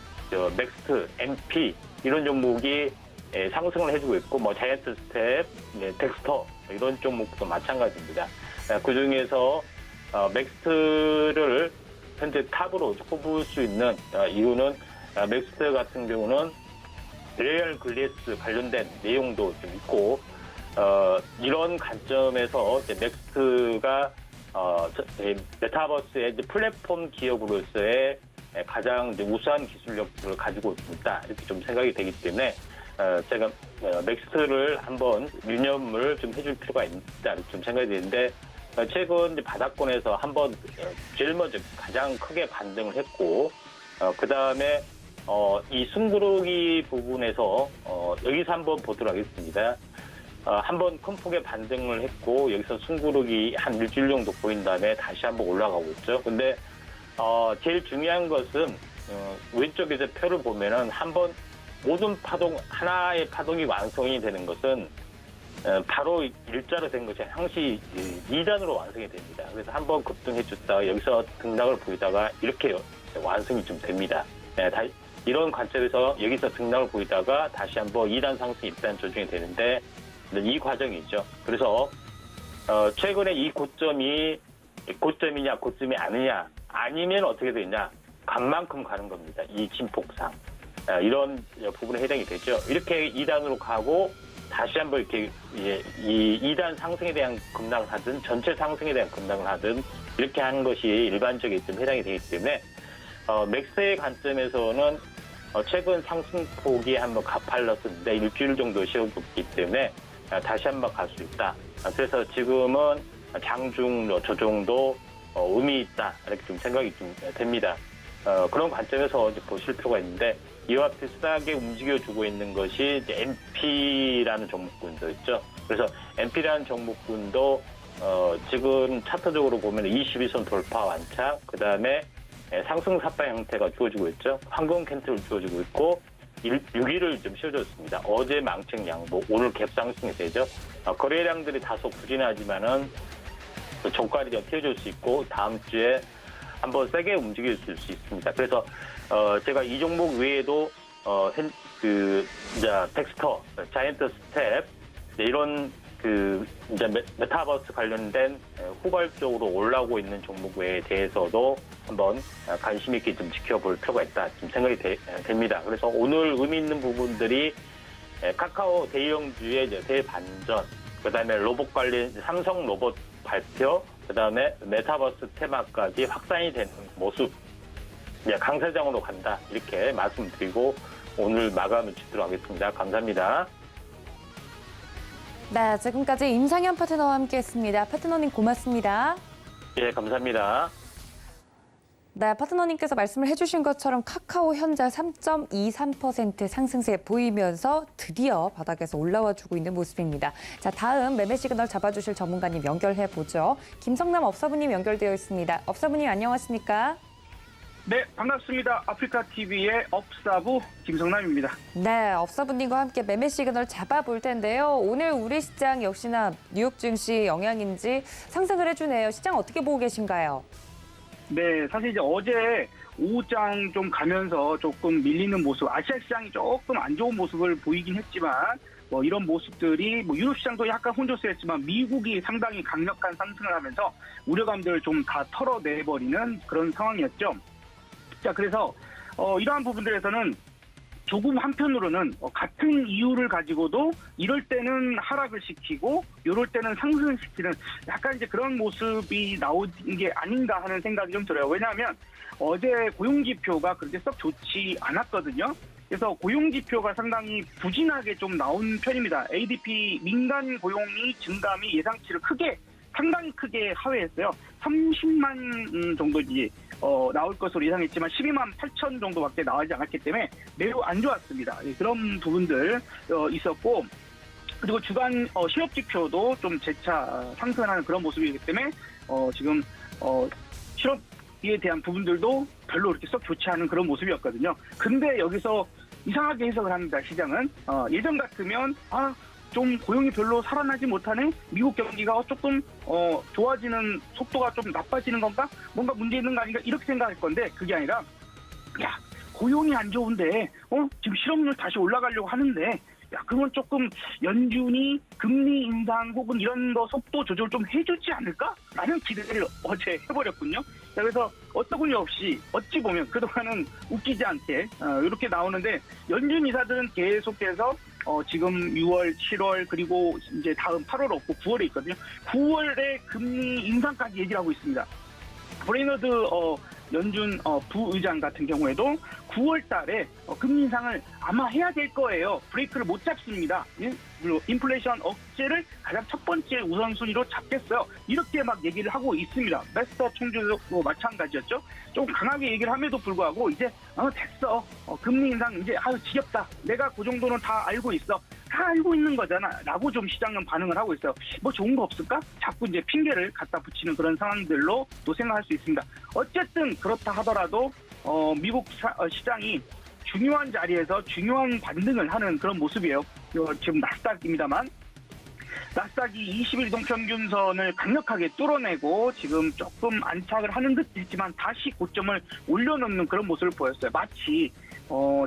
Speaker 3: 맥스트, MP 이런 종목이 상승을 해주고 있고 자이언트 스텝, 덱스터 이런 종목도 마찬가지입니다. 그 중에서 맥스트를 현재 탑으로 꼽을 수 있는 이유는 맥스트 같은 경우는 레이얼 글래스 관련된 내용도 좀 있고 이런 관점에서 맥스트가 메타버스의 플랫폼 기업으로서의 가장 우수한 기술력을 가지고 있다 이렇게 좀 생각이 되기 때문에 제가 맥스트를 한번 유념을 좀 해줄 필요가 있다 이렇게 좀 생각이 되는데 최근 바닥권에서 한번 제일 먼저 가장 크게 반등을 했고 그 다음에 이 숨구르기 부분에서 여기서 한번 보도록 하겠습니다. 한번 큰 폭의 반등을 했고 여기서 숨구르기 한 일주일 정도 보인 다음에 다시 한번 올라가고 있죠. 근데 제일 중요한 것은 왼쪽에서 표를 보면은 한번 모든 하나의 파동이 완성이 되는 것은 바로 일자로 된 것이 항시 2단으로 완성이 됩니다. 그래서 한번 급등해줬다가 여기서 등락을 보이다가 이렇게 완성이 좀 됩니다. 이런 관점에서 여기서 등락을 보이다가 다시 한번 2단 상승 입단 조정이 되는데 이 과정이죠. 그래서 최근에 이 고점이 고점이냐 고점이 아니냐 아니면 어떻게 되냐 간 만큼 가는 겁니다. 이 진폭상 이런 부분에 해당이 되죠. 이렇게 2단으로 가고 다시 한번 이렇게 이 2단 상승에 대한 급락을 하든 전체 상승에 대한 급락을 하든 이렇게 하는 것이 일반적인 좀 해당이 되기 때문에 맥스의 관점에서는 최근 상승폭이 한번 가팔랐었는데 일주일 정도 쉬어줬기 때문에 다시 한번 갈 수 있다. 그래서 지금은 장중 조정도 의미 있다 이렇게 좀 생각이 좀 됩니다. 그런 관점에서 이제 보실 필요가 있는데 이와 비슷하게 움직여주고 있는 것이 이제 MP라는 종목군도 있죠. 그래서 MP라는 종목군도 지금 차트적으로 보면 22선 돌파 완착, 그 다음에 상승 삿발 형태가 주어지고 있죠. 황금 캔틀을 주어지고 있고 6일을 좀 쉬어줬습니다. 어제 망측 양보, 오늘 갭상승이 되죠. 거래량들이 다소 부진하지만은 종가를 좀 튀어줄 수 있고 다음 주에 한번 세게 움직일 수 있습니다. 그래서 제가 이 종목 외에도 이제 텍스터, 자이언트 스텝 이런 이제 메타버스 관련된 후발적으로 올라오고 있는 종목 외에 대해서도 한번 관심 있게 좀 지켜볼 필요가 있다. 지금 생각이 됩니다. 그래서 오늘 의미 있는 부분들이 카카오 대형주의 이제 대반전, 그다음에 로봇 관련 삼성 로봇 발표, 그다음에 메타버스 테마까지 확산이 되는 모습, 이제 강세장으로 간다 이렇게 말씀드리고 오늘 마감을 짓도록 하겠습니다. 감사합니다.
Speaker 1: 네, 지금까지 임상현 파트너와 함께했습니다. 파트너님 고맙습니다.
Speaker 3: 예, 감사합니다.
Speaker 1: 네, 파트너님께서 말씀을 해주신 것처럼 카카오 현재 3.23% 상승세 보이면서 드디어 바닥에서 올라와 주고 있는 모습입니다. 자, 다음 매매 시그널 잡아주실 전문가님 연결해 보죠. 김성남 업사부님 연결되어 있습니다. 업사부님 안녕하십니까?
Speaker 4: 네, 반갑습니다. 아프리카TV의 업사부 김성남입니다.
Speaker 1: 네, 업사부님과 함께 매매 시그널 잡아볼 텐데요. 오늘 우리 시장 역시나 뉴욕 증시 영향인지 상승을 해주네요. 시장 어떻게 보고 계신가요?
Speaker 4: 네, 사실 이제 어제 오후장 좀 가면서 조금 밀리는 모습, 아시아 시장이 조금 안 좋은 모습을 보이긴 했지만 뭐 이런 모습들이 뭐 유럽 시장도 약간 혼조세였지만 미국이 상당히 강력한 상승을 하면서 우려감들을 좀 다 털어내버리는 그런 상황이었죠. 자, 그래서 이러한 부분들에서는 조금 한편으로는 같은 이유를 가지고도 이럴 때는 하락을 시키고 이럴 때는 상승을 시키는 약간 이제 그런 모습이 나오는 게 아닌가 하는 생각이 좀 들어요. 왜냐하면 어제 고용지표가 그렇게 썩 좋지 않았거든요. 그래서 고용지표가 상당히 부진하게 좀 나온 편입니다. ADP 민간 고용이 증감이 예상치를 상당히 크게 하회했어요. 30만 정도 이제 나올 것으로 예상했지만 12만 8천 정도밖에 나오지 않았기 때문에 매우 안 좋았습니다. 그런 부분들 있었고, 그리고 주간 실업지표도 좀 재차 상승하는 그런 모습이기 때문에 지금 실업에 대한 부분들도 별로 그렇게 썩 좋지 않은 그런 모습이었거든요. 근데 여기서 이상하게 해석을 합니다. 시장은 예전 같으면 좀 고용이 별로 살아나지 못하네? 미국 경기가 조금 좋아지는 속도가 좀 나빠지는 건가? 뭔가 문제 있는 거 아닌가? 이렇게 생각할 건데 그게 아니라 야, 고용이 안 좋은데 지금 실업률 다시 올라가려고 하는데 야, 그러면 조금 연준이 금리 인상 혹은 이런 거 속도 조절 좀 해주지 않을까? 라는 기대를 어제 해버렸군요. 자, 그래서 어처구니 없이 어찌 보면 그동안은 웃기지 않게 이렇게 나오는데 연준 이사들은 계속해서 지금 6월, 7월 그리고 이제 다음 8월 없고 9월에 있거든요. 9월에 금리 인상까지 얘기를 하고 있습니다. 브레이너드 연준 부의장 같은 경우에도 9월 달에 금리 인상을 아마 해야 될 거예요. 브레이크를 못 잡습니다. 그리고 인플레이션 억제를 가장 첫 번째 우선순위로 잡겠어요. 이렇게 막 얘기를 하고 있습니다. 메스터 총재도 마찬가지였죠. 좀 강하게 얘기를 함에도 불구하고 이제 됐어. 금리 인상 이제 지겹다. 내가 그 정도는 다 알고 있어. 다 알고 있는 거잖아. 라고 좀 시장은 반응을 하고 있어요. 뭐 좋은 거 없을까? 자꾸 이제 핑계를 갖다 붙이는 그런 상황들로 또 생각할 수 있습니다. 어쨌든 그렇다 하더라도 미국 시장이 중요한 자리에서 중요한 반등을 하는 그런 모습이에요. 지금 나스닥입니다만 나스닥이 20일 이동평균선을 강력하게 뚫어내고 지금 조금 안착을 하는 듯 있지만 다시 고점을 올려놓는 그런 모습을 보였어요. 마치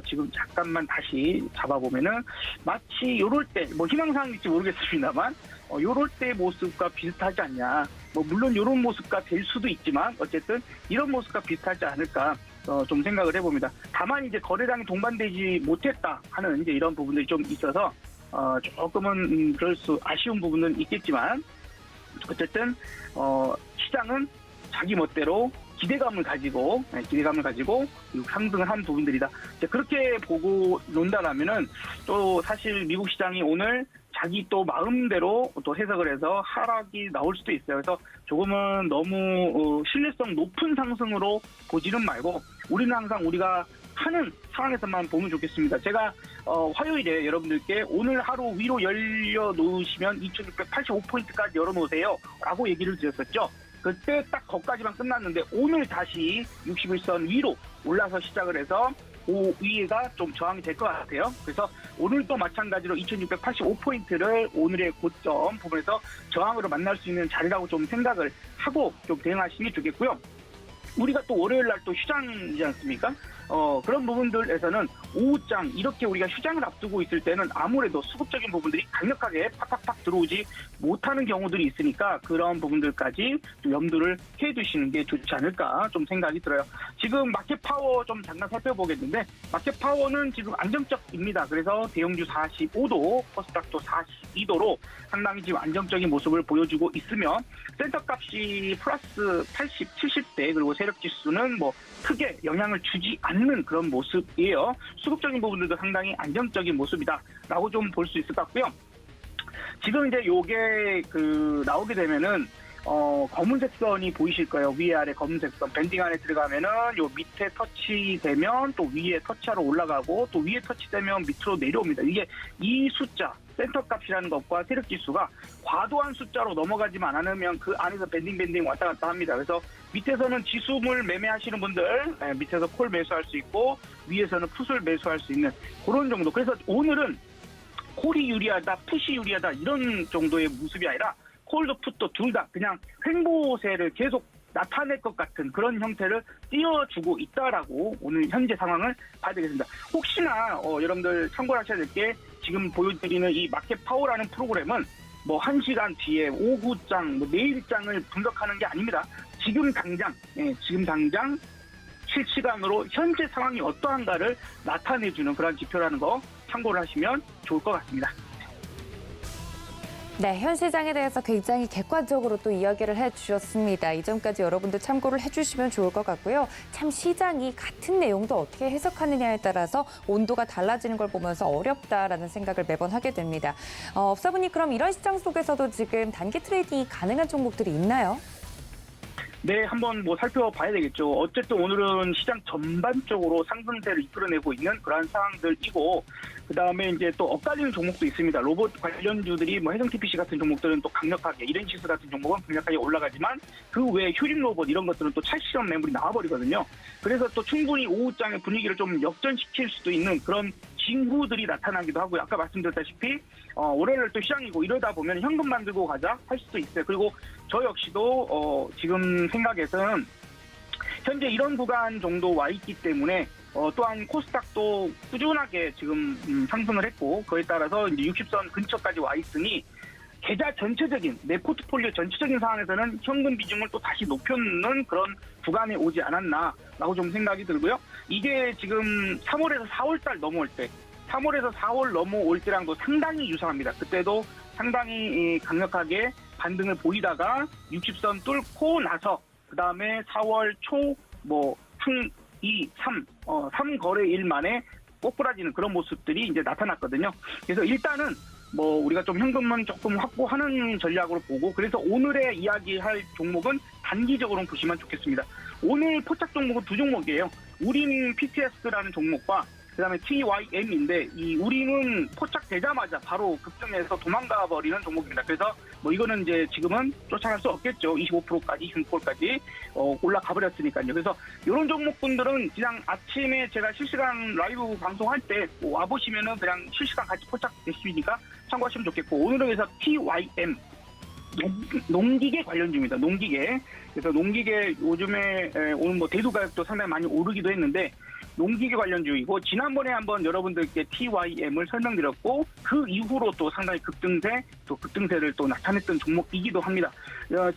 Speaker 4: 지금 잠깐만 다시 잡아보면은 마치 요럴 때, 뭐 희망사항일지 모르겠습니다만, 요럴 때 모습과 비슷하지 않냐. 뭐 물론 요런 모습과 될 수도 있지만 어쨌든 이런 모습과 비슷하지 않을까 좀 생각을 해봅니다. 다만 이제 거래량이 동반되지 못했다 하는 이제 이런 부분들이 좀 있어서 조금은 그럴 수 아쉬운 부분은 있겠지만 어쨌든 시장은 자기 멋대로 기대감을 가지고 상승을 한 부분들이다. 그렇게 보고 논다라면은 또 사실 미국 시장이 오늘 자기 또 마음대로 또 해석을 해서 하락이 나올 수도 있어요. 그래서 조금은 너무 신뢰성 높은 상승으로 보지는 말고 우리는 항상 우리가 하는 상황에서만 보면 좋겠습니다. 제가 화요일에 여러분들께 오늘 하루 위로 열려놓으시면 2685포인트까지 열어놓으세요 라고 얘기를 드렸었죠. 그때 딱 거기까지만 끝났는데 오늘 다시 61선 위로 올라서 시작을 해서 위에가 좀 저항이 될 것 같아요. 그래서 오늘도 마찬가지로 2685포인트를 오늘의 고점 부분에서 저항으로 만날 수 있는 자리라고 좀 생각을 하고 좀 대응하시는 게 좋겠고요. 우리가 또 월요일 날 또 휴장이지 않습니까? 그런 부분들에서는 오후장 이렇게 우리가 휴장을 앞두고 있을 때는 아무래도 수급적인 부분들이 강력하게 팍팍팍 들어오지 못하는 경우들이 있으니까 그런 부분들까지 좀 염두를 해두시는 게 좋지 않을까 좀 생각이 들어요. 지금 마켓 파워 좀 잠깐 살펴보겠는데 마켓 파워는 지금 안정적입니다. 그래서 대형주 45도, 코스닥도 42도로 상당히 지금 안정적인 모습을 보여주고 있으며 센터 값이 플러스 80, 70대 그리고 세력 지수는 뭐 크게 영향을 주지 않는 그런 모습이에요. 수급적인 부분들도 상당히 안정적인 모습이다라고 좀 볼 수 있을 것 같고요. 지금 이제 요게 나오게 되면은 검은색 선이 보이실 거예요. 위에 아래 검은색 선 밴딩 안에 들어가면은 요 밑에 터치되면 또 위에 터치하러 올라가고 또 위에 터치되면 밑으로 내려옵니다. 이게 이 숫자 센터 값이라는 것과 세력 지수가 과도한 숫자로 넘어가지만 않으면 그 안에서 밴딩 왔다 갔다 합니다. 그래서 밑에서는 지수물 매매하시는 분들 밑에서 콜 매수할 수 있고 위에서는 풋을 매수할 수 있는 그런 정도. 그래서 오늘은 콜이 유리하다, 풋이 유리하다 이런 정도의 모습이 아니라 콜도 풋도 둘 다 그냥 횡보세를 계속 나타낼 것 같은 그런 형태를 띄워주고 있다라고 오늘 현재 상황을 봐야 되겠습니다. 혹시나 여러분들 참고를 하셔야 될 게 지금 보여드리는 이 마켓 파워라는 프로그램은 뭐 1시간 뒤에 오후장, 뭐 내일장을 분석하는 게 아닙니다. 지금 당장 실시간으로 현재 상황이 어떠한가를 나타내주는 그런 지표라는 거 참고를 하시면 좋을 것 같습니다.
Speaker 1: 네, 현 시장에 대해서 굉장히 객관적으로 또 이야기를 해주셨습니다. 이 점까지 여러분들 참고를 해주시면 좋을 것 같고요. 참 시장이 같은 내용도 어떻게 해석하느냐에 따라서 온도가 달라지는 걸 보면서 어렵다라는 생각을 매번 하게 됩니다. 업사부님, 그럼 이런 시장 속에서도 지금 단기 트레이딩이 가능한 종목들이 있나요?
Speaker 4: 네, 한번 뭐 살펴봐야 되겠죠. 어쨌든 오늘은 시장 전반적으로 상승세를 이끌어내고 있는 그러한 상황들이고, 그 다음에 이제 또 엇갈리는 종목도 있습니다. 로봇 관련주들이 뭐 해성 TPC 같은 종목들은 또 강력하게, 이렌시스 같은 종목은 강력하게 올라가지만 그 외에 휴림 로봇 이런 것들은 또 찰시험 매물이 나와버리거든요. 그래서 또 충분히 오후장의 분위기를 좀 역전시킬 수도 있는 그런 징후들이 나타나기도 하고요. 아까 말씀드렸다시피 월요일 또 시장이고 이러다 보면 현금 만들고 가자 할 수도 있어요. 그리고 저 역시도 지금 생각에서는 현재 이런 구간 정도 와 있기 때문에 또한 코스닥도 꾸준하게 지금 상승을 했고 그에 따라서 이제 60선 근처까지 와 있으니 계좌 전체적인 내 포트폴리오 전체적인 상황에서는 현금 비중을 또 다시 높여놓는 그런 구간에 오지 않았나라고 좀 생각이 들고요. 이게 지금 3월에서 4월달 넘어올 때 3월에서 4월 넘어올 때랑도 상당히 유사합니다. 그때도 상당히 강력하게 반등을 보이다가 60선 뚫고 나서 그 다음에 4월 초 뭐 1, 2, 3, 3거래일 만에 꼬꾸라지는 그런 모습들이 이제 나타났거든요. 그래서 일단은 뭐 우리가 좀 현금은 조금 확보하는 전략으로 보고 그래서 오늘의 이야기할 종목은 단기적으로 보시면 좋겠습니다. 오늘 포착 종목은 두 종목이에요. 우린 PTS라는 종목과 그다음에 TYM인데 이 우리는 포착되자마자 바로 급등해서 도망가 버리는 종목입니다. 그래서 뭐 이거는 이제 지금은 쫓아갈 수 없겠죠. 25%까지 20%까지 올라가 버렸으니까요. 그래서 이런 종목분들은 그냥 아침에 제가 실시간 라이브 방송할 때 와 보시면은 그냥 실시간 같이 포착되시니까 참고하시면 좋겠고 오늘은 그래서 TYM 농기계 관련주입니다. 농기계. 그래서 농기계 요즘에 오늘 뭐 대두 가격도 상당히 많이 오르기도 했는데 농기계 관련주이고 지난번에 한번 여러분들께 TYM을 설명드렸고 그 이후로 또 상당히 급등세를 또 나타냈던 종목이기도 합니다.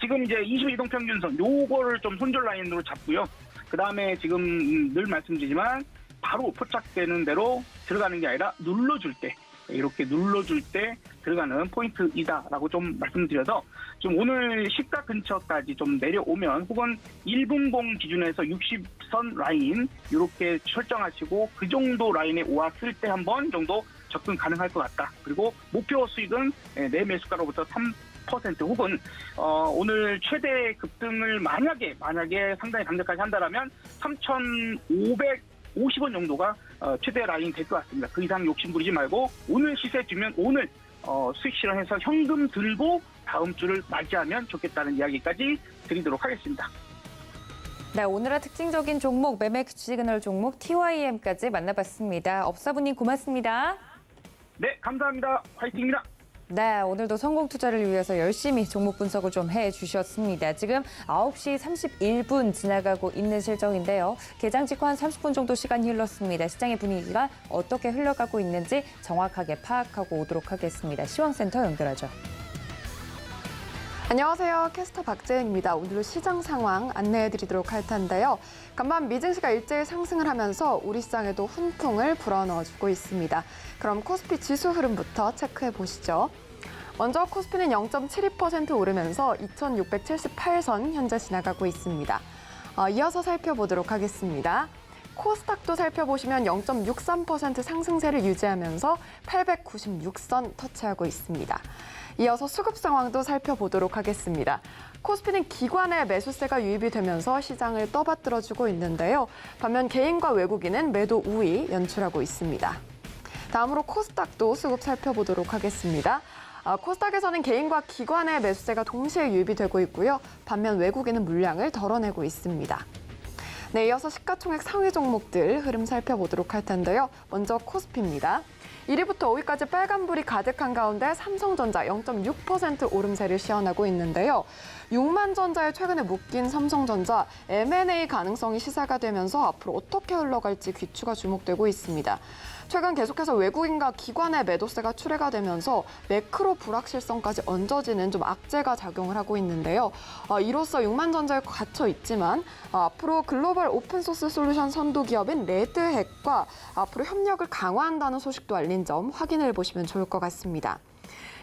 Speaker 4: 지금 이제 22동평균선 요거를 좀 손절 라인으로 잡고요. 그 다음에 지금 늘 말씀드리지만 바로 포착되는 대로 들어가는 게 아니라 눌러줄 때 이렇게 눌러줄 때 들어가는 포인트이다라고 좀 말씀드려서 좀 오늘 시가 근처까지 좀 내려오면 혹은 1분봉 기준에서 60선 라인 이렇게 설정하시고 그 정도 라인에 왔을 때 한 번 정도 접근 가능할 것 같다. 그리고 목표 수익은 내 매수가로부터 3% 혹은 오늘 최대 급등을 만약에 상당히 강력하게 한다라면 3,550원 정도가 최대 라인 될 것 같습니다. 그 이상 욕심 부리지 말고 오늘 시세 주면 오늘 수익 실현해서 현금 들고 다음 주를 맞이하면 좋겠다는 이야기까지 드리도록 하겠습니다.
Speaker 1: 네, 오늘의 특징적인 종목, 매매 시그널 종목 TYM까지 만나봤습니다. 업사부님 고맙습니다.
Speaker 4: 네, 감사합니다. 화이팅입니다.
Speaker 1: 네, 오늘도 성공 투자를 위해서 열심히 종목 분석을 좀 해주셨습니다. 지금 9시 31분 지나가고 있는 실정인데요. 개장 직후 한 30분 정도 시간이 흘렀습니다. 시장의 분위기가 어떻게 흘러가고 있는지 정확하게 파악하고 오도록 하겠습니다. 시황센터 연결하죠.
Speaker 5: 안녕하세요. 캐스터 박재은입니다. 오늘도 시장 상황 안내해드리도록 할 텐데요. 간밤 미증시가 일제히 상승을 하면서 우리 시장에도 훈풍을 불어넣어주고 있습니다. 그럼 코스피 지수 흐름부터 체크해 보시죠. 먼저 코스피는 0.72% 오르면서 2678선 현재 지나가고 있습니다. 이어서 살펴보도록 하겠습니다. 코스닥도 살펴보시면 0.63% 상승세를 유지하면서 896선 터치하고 있습니다. 이어서 수급 상황도 살펴보도록 하겠습니다. 코스피는 기관의 매수세가 유입이 되면서 시장을 떠받들어주고 있는데요. 반면 개인과 외국인은 매도 우위 연출하고 있습니다. 다음으로 코스닥도 수급 살펴보도록 하겠습니다. 코스닥에서는 개인과 기관의 매수세가 동시에 유입이 되고 있고요. 반면 외국인은 물량을 덜어내고 있습니다. 네, 이어서 시가총액 상위 종목들 흐름 살펴보도록 할 텐데요. 먼저 코스피입니다. 1위부터 5위까지 빨간불이 가득한 가운데 삼성전자 0.6% 오름세를 시현하고 있는데요. 6만전자에 최근에 묶인 삼성전자 M&A 가능성이 시사가 되면서 앞으로 어떻게 흘러갈지 귀추가 주목되고 있습니다. 최근 계속해서 외국인과 기관의 매도세가 출회가 되면서 매크로 불확실성까지 얹어지는 좀 악재가 작용을 하고 있는데요. 이로써 6만전자에 갇혀 있지만 앞으로 글로벌 오픈소스 솔루션 선도 기업인 레드헥과 앞으로 협력을 강화한다는 소식도 알린 점 확인해 보시면 좋을 것 같습니다.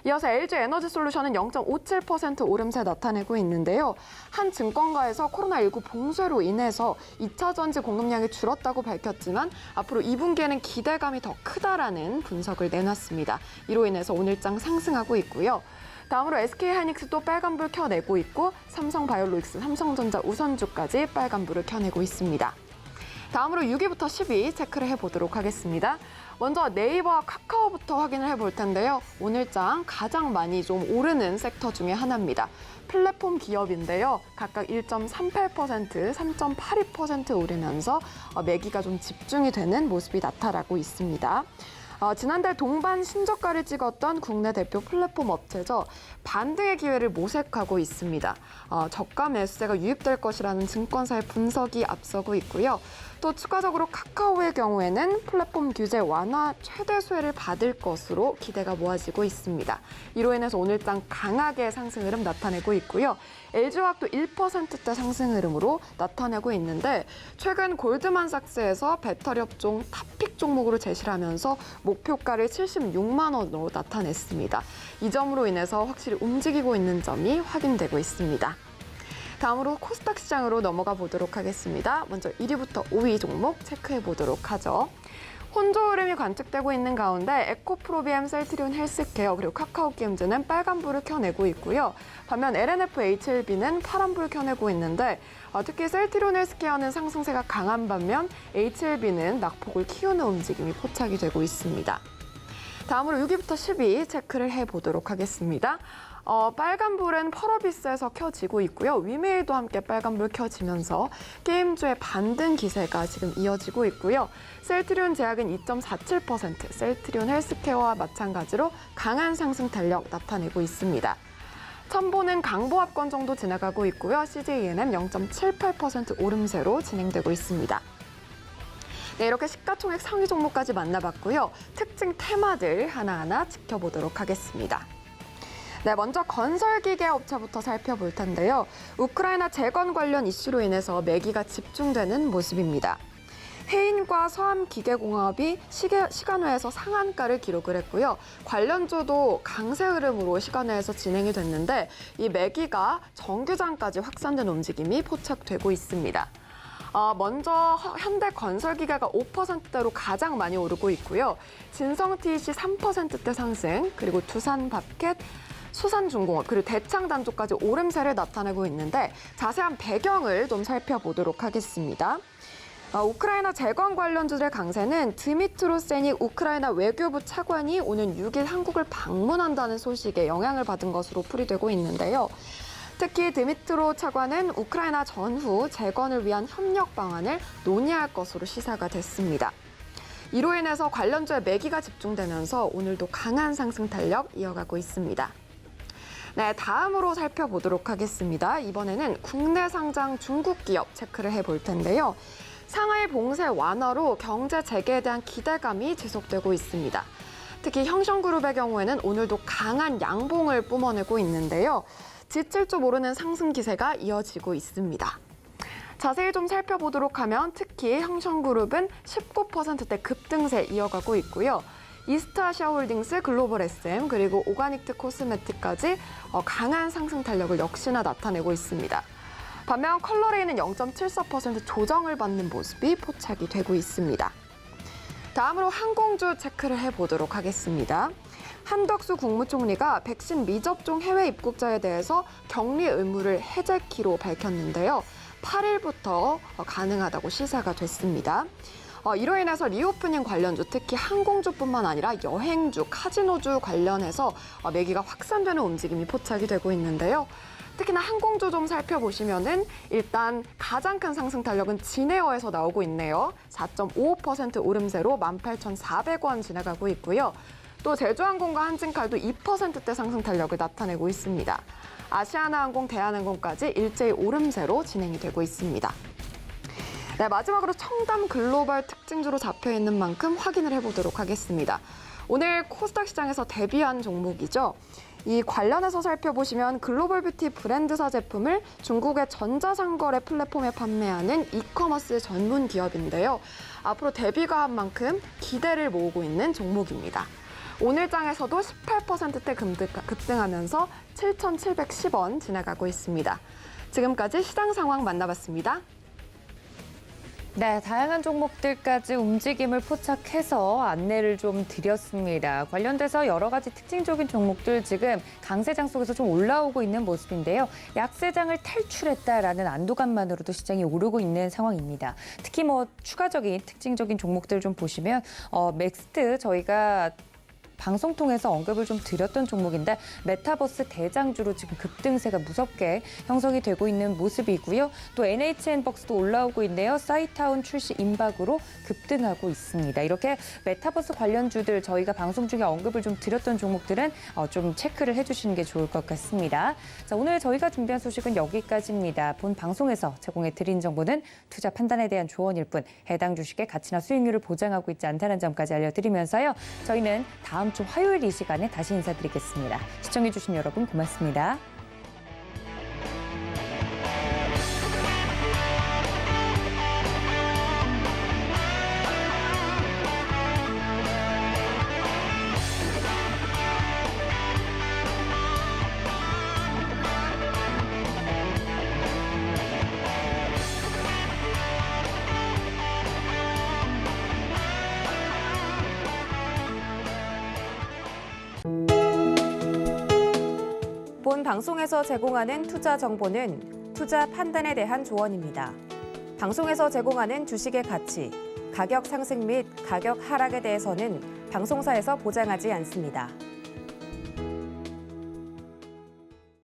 Speaker 5: 이어서 LG에너지솔루션은 0.57% 오름세 나타내고 있는데요. 한 증권가에서 코로나19 봉쇄로 인해서 2차 전지 공급량이 줄었다고 밝혔지만 앞으로 2분기에는 기대감이 더 크다라는 분석을 내놨습니다. 이로 인해서 오늘장 상승하고 있고요. 다음으로 SK하이닉스도 빨간불 켜내고 있고 삼성바이오로직스, 삼성전자 우선주까지 빨간불을 켜내고 있습니다. 다음으로 6위부터 10위 체크를 해보도록 하겠습니다. 먼저 네이버와 카카오부터 확인을 해볼 텐데요. 오늘장 가장 많이 좀 오르는 섹터 중에 하나입니다. 플랫폼 기업인데요. 각각 1.38%, 3.82% 오르면서 매기가 좀 집중이 되는 모습이 나타나고 있습니다. 지난달 동반 신저가를 찍었던 국내 대표 플랫폼 업체죠. 반등의 기회를 모색하고 있습니다. 저가 매수세가 유입될 것이라는 증권사의 분석이 앞서고 있고요. 또 추가적으로 카카오의 경우에는 플랫폼 규제 완화 최대 수혜를 받을 것으로 기대가 모아지고 있습니다. 이로 인해서 오늘장 강하게 상승 흐름 나타내고 있고요. LG화학도 1%대 상승 흐름으로 나타내고 있는데 최근 골드만삭스에서 배터리 업종 탑픽 종목으로 제시를 하면서 목표가를 76만 원으로 나타냈습니다. 이 점으로 인해서 확실히 움직이고 있는 점이 확인되고 있습니다. 다음으로 코스닥 시장으로 넘어가 보도록 하겠습니다. 먼저 1위부터 5위 종목 체크해 보도록 하죠. 혼조 흐름이 관측되고 있는 가운데 에코프로비엠, 셀트리온 헬스케어 그리고 카카오게임즈는 빨간불을 켜내고 있고요. 반면 LNF HLB는 파란불을 켜내고 있는데 특히 셀트리온 헬스케어는 상승세가 강한 반면 HLB는 낙폭을 키우는 움직임이 포착이 되고 있습니다. 다음으로 6위부터 10위 체크를 해보도록 하겠습니다. 빨간불은 펄어비스에서 켜지고 있고요. 위메일도 함께 빨간불 켜지면서 게임주의 반등 기세가 지금 이어지고 있고요. 셀트리온 제약은 2.47%, 셀트리온 헬스케어와 마찬가지로 강한 상승 탄력 나타내고 있습니다. 첨보는 강보합권 정도 지나가고 있고요. CJENM 0.78% 오름세로 진행되고 있습니다. 네, 이렇게 시가총액 상위 종목까지 만나봤고요. 특징 테마들 하나하나 지켜보도록 하겠습니다. 네, 먼저 건설기계 업체부터 살펴볼 텐데요. 우크라이나 재건 관련 이슈로 인해서 매기가 집중되는 모습입니다. 해인과 서암기계공업이 시간외에서 상한가를 기록을 했고요. 관련주도 강세 흐름으로 시간외에서 진행이 됐는데 이 매기가 정규장까지 확산된 움직임이 포착되고 있습니다. 먼저 현대건설기계가 5%대로 가장 많이 오르고 있고요. 진성TEC 3%대 상승, 그리고 두산밥켓, 수산중공업, 그리고 대창단조까지 오름세를 나타내고 있는데 자세한 배경을 좀 살펴보도록 하겠습니다. 우크라이나 재건 관련주들의 강세는 드미트로 세닉 우크라이나 외교부 차관이 오는 6일 한국을 방문한다는 소식에 영향을 받은 것으로 풀이되고 있는데요. 특히 드미트로 차관은 우크라이나 전후 재건을 위한 협력 방안을 논의할 것으로 시사가 됐습니다. 이로 인해서 관련주의 매기가 집중되면서 오늘도 강한 상승 탄력 이어가고 있습니다. 네, 다음으로 살펴보도록 하겠습니다. 이번에는 국내 상장 중국 기업 체크를 해볼 텐데요. 상하이 봉쇄 완화로 경제 재개에 대한 기대감이 지속되고 있습니다. 특히 형성그룹의 경우에는 오늘도 강한 양봉을 뿜어내고 있는데요. 지칠 줄 모르는 상승 기세가 이어지고 있습니다. 자세히 좀 살펴보도록 하면 특히 형성그룹은 19%대 급등세 이어가고 있고요. 이스트아시아홀딩스, 글로벌 SM, 그리고 오가닉트 코스메틱까지 강한 상승 탄력을 역시나 나타내고 있습니다. 반면 컬러레인은 0.74% 조정을 받는 모습이 포착이 되고 있습니다. 다음으로 항공주 체크를 해보도록 하겠습니다. 한덕수 국무총리가 백신 미접종 해외 입국자에 대해서 격리 의무를 해제키로 밝혔는데요. 8일부터 가능하다고 시사가 됐습니다. 이로 인해서 리오프닝 관련주, 특히 항공주뿐만 아니라 여행주, 카지노주 관련해서 매기가 확산되는 움직임이 포착이 되고 있는데요. 특히나 항공주 좀 살펴보시면은 일단 가장 큰 상승 탄력은 진에어에서 나오고 있네요. 4.55% 오름세로 18,400원 지나가고 있고요. 또 제주항공과 한진칼도 2%대 상승 탄력을 나타내고 있습니다. 아시아나항공, 대한항공까지 일제히 오름세로 진행이 되고 있습니다. 네, 마지막으로 청담 글로벌 특징주로 잡혀있는 만큼 확인을 해보도록 하겠습니다. 오늘 코스닥 시장에서 데뷔한 종목이죠. 이 관련해서 살펴보시면 글로벌 뷰티 브랜드사 제품을 중국의 전자상거래 플랫폼에 판매하는 이커머스 전문 기업인데요. 앞으로 데뷔가 한 만큼 기대를 모으고 있는 종목입니다. 오늘 장에서도 18%대 급등하면서 7,710원 지나가고 있습니다. 지금까지 시장 상황 만나봤습니다.
Speaker 1: 네, 다양한 종목들까지 움직임을 포착해서 안내를 좀 드렸습니다. 관련돼서 여러 가지 특징적인 종목들 지금 강세장 속에서 좀 올라오고 있는 모습인데요. 약세장을 탈출했다라는 안도감만으로도 시장이 오르고 있는 상황입니다. 특히 추가적인 특징적인 종목들 좀 보시면 맥스트 저희가 방송 통해서 언급을 좀 드렸던 종목인데 메타버스 대장주로 지금 급등세가 무섭게 형성이 되고 있는 모습이고요. 또 NHN벅스도 올라오고 있네요. 사이타운 출시 임박으로 급등하고 있습니다. 이렇게 메타버스 관련주들 저희가 방송 중에 언급을 좀 드렸던 종목들은 좀 체크를 해주시는 게 좋을 것 같습니다. 자, 오늘 저희가 준비한 소식은 여기까지입니다. 본 방송에서 제공해 드린 정보는 투자 판단에 대한 조언일 뿐 해당 주식의 가치나 수익률을 보장하고 있지 않다는 점까지 알려드리면서요. 저희는 다음 주 화요일 이 시간에 다시 인사드리겠습니다. 시청해주신 여러분 고맙습니다. 본 방송에서 제공하는 투자 정보는 투자 판단에 대한 조언입니다. 방송에서 제공하는 주식의 가치, 가격 상승 및 가격 하락에 대해서는 방송사에서 보장하지 않습니다.